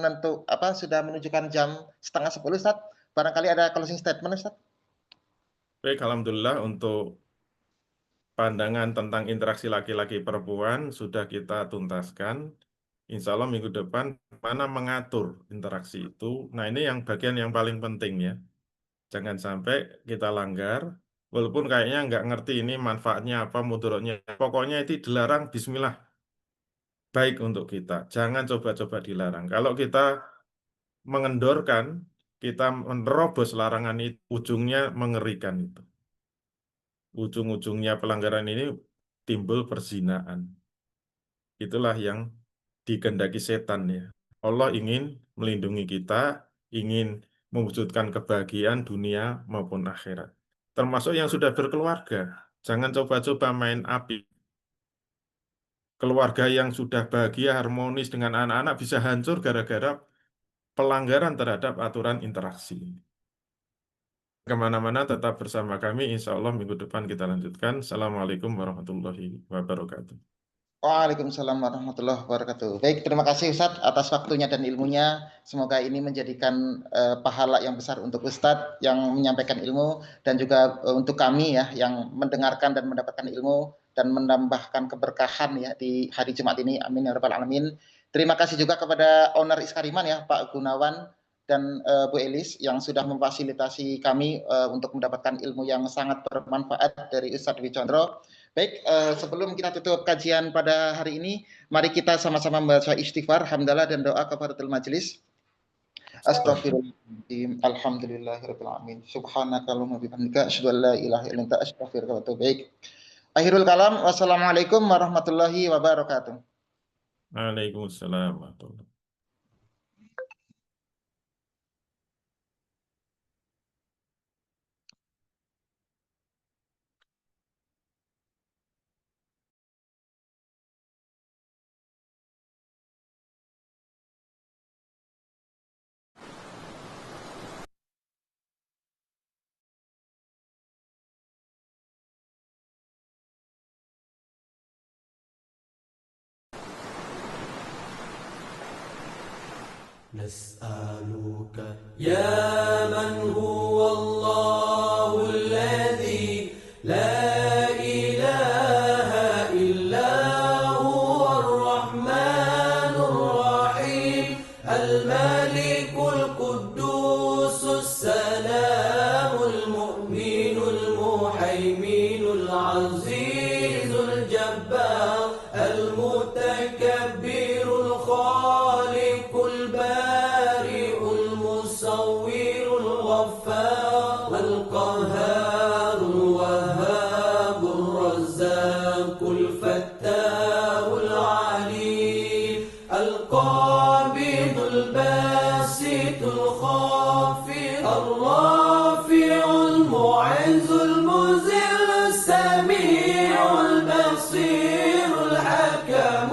menunjukkan jam setengah 10 Ustadz, barangkali ada closing statement Ustadz. Baik, alhamdulillah untuk pandangan tentang interaksi laki-laki perempuan sudah kita tuntaskan. Insya Allah minggu depan mana mengatur interaksi itu. Nah, ini yang bagian yang paling penting ya. Jangan sampai kita langgar, walaupun kayaknya nggak ngerti ini manfaatnya apa, mudaratnya. Pokoknya itu dilarang, bismillah, baik untuk kita. Jangan coba-coba dilarang. Kalau kita mengendorkan, kita menerobos larangan itu, ujungnya mengerikan itu. Ujung-ujungnya pelanggaran ini timbul perzinaan. Itulah yang dikehendaki setan ya. Allah ingin melindungi kita, ingin mewujudkan kebahagiaan dunia maupun akhirat. Termasuk yang sudah berkeluarga. Jangan coba-coba main api. Keluarga yang sudah bahagia, harmonis dengan anak-anak bisa hancur gara-gara pelanggaran terhadap aturan interaksi. Kemana-mana tetap bersama kami. Insya Allah minggu depan kita lanjutkan. Assalamualaikum warahmatullahi wabarakatuh. Waalaikumsalam warahmatullahi wabarakatuh. Baik, terima kasih Ustadz atas waktunya dan ilmunya. Semoga ini menjadikan pahala yang besar untuk Ustadz yang menyampaikan ilmu dan juga untuk kami ya yang mendengarkan dan mendapatkan ilmu dan menambahkan keberkahan ya di hari Jumat ini. Amin ya rabbal alamin. Terima kasih juga kepada owner Iskariman ya Pak Gunawan dan Bu Elis yang sudah memfasilitasi kami untuk mendapatkan ilmu yang sangat bermanfaat dari Ustadz Dwi Condro. Baik, sebelum kita tutup kajian pada hari ini, mari kita sama-sama membaca istighfar, hamdalah dan doa kafaratul majelis. Astagfirullahaladzim, alhamdulillahirabbil alamin. Subhanakallahumma bihamdika asyhadu an la ilaha illa anta astaghfiruka wa atubu ilaik. Akhirul kalam, wassalamualaikum warahmatullahi wabarakatuh. Waalaikumsalam warahmatullahi. نسألك يا من هو الله الذي لا إله إلا هو الرحمن الرحيم الملك القدوس السلام المؤمن المهيمن العزيز الجبار المتكبر الخالق البارئ المصور الغفار القهار الوهاب الرزاق الفتاح العليم القابض الباسط الخافض الرافع المعز المذل السميع البصير الحكم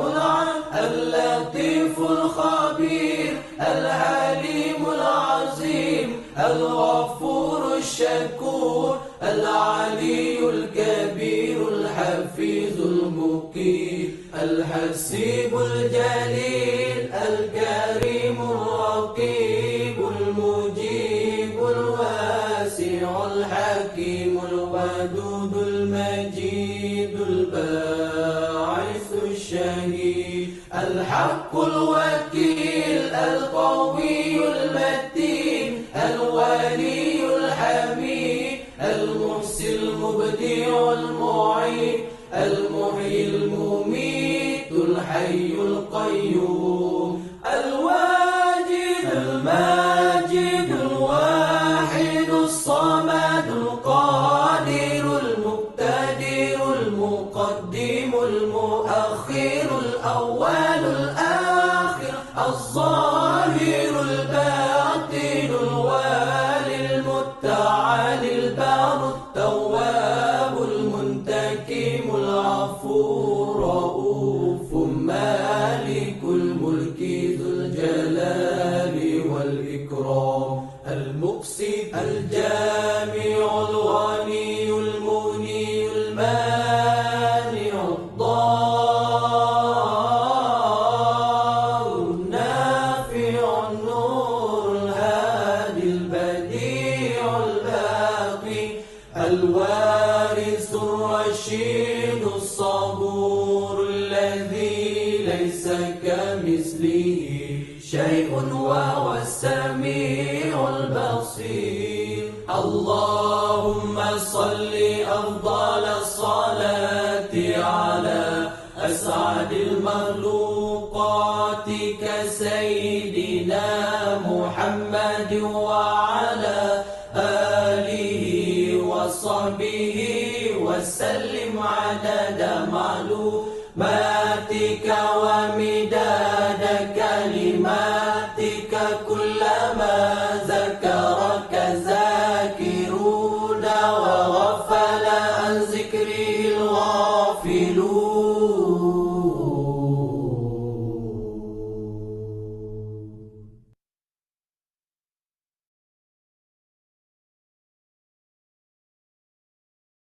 اللطيف الخبير الحليم العظيم الغفور الشكور العلي الكبير الحفيظ المقيم الحسيب الجليل الكريم الرقيب المجيب الواسع الحكيم الودود المجيد الباعث الشهيد الحق الوكيل القوي المتين الولي الحميد المحسن المبدع المعيد المحيي المميت الحي القيوم الواجد الماجد الواحد الصمد القادر المقتدر المقدم المؤخر الأول الآخر الظاهر الباطن الوالي المتعالي البار التواب المنتكم العفو الرؤوف مالك الملك ذو الجلال والإكرام المقسط الجامع الغني المغني المانع الضار النافع النور الهادي البديع الباقي الوارث الرشيد الصبور الذي ليس كمثله شيء وهو السميع البصير اللهم صل أفضل الصلاة على أسعد المخلوقات كسيدنا محمد وعلى آله وصحبه وسلم عدد معلوماتك ومداد كلماتك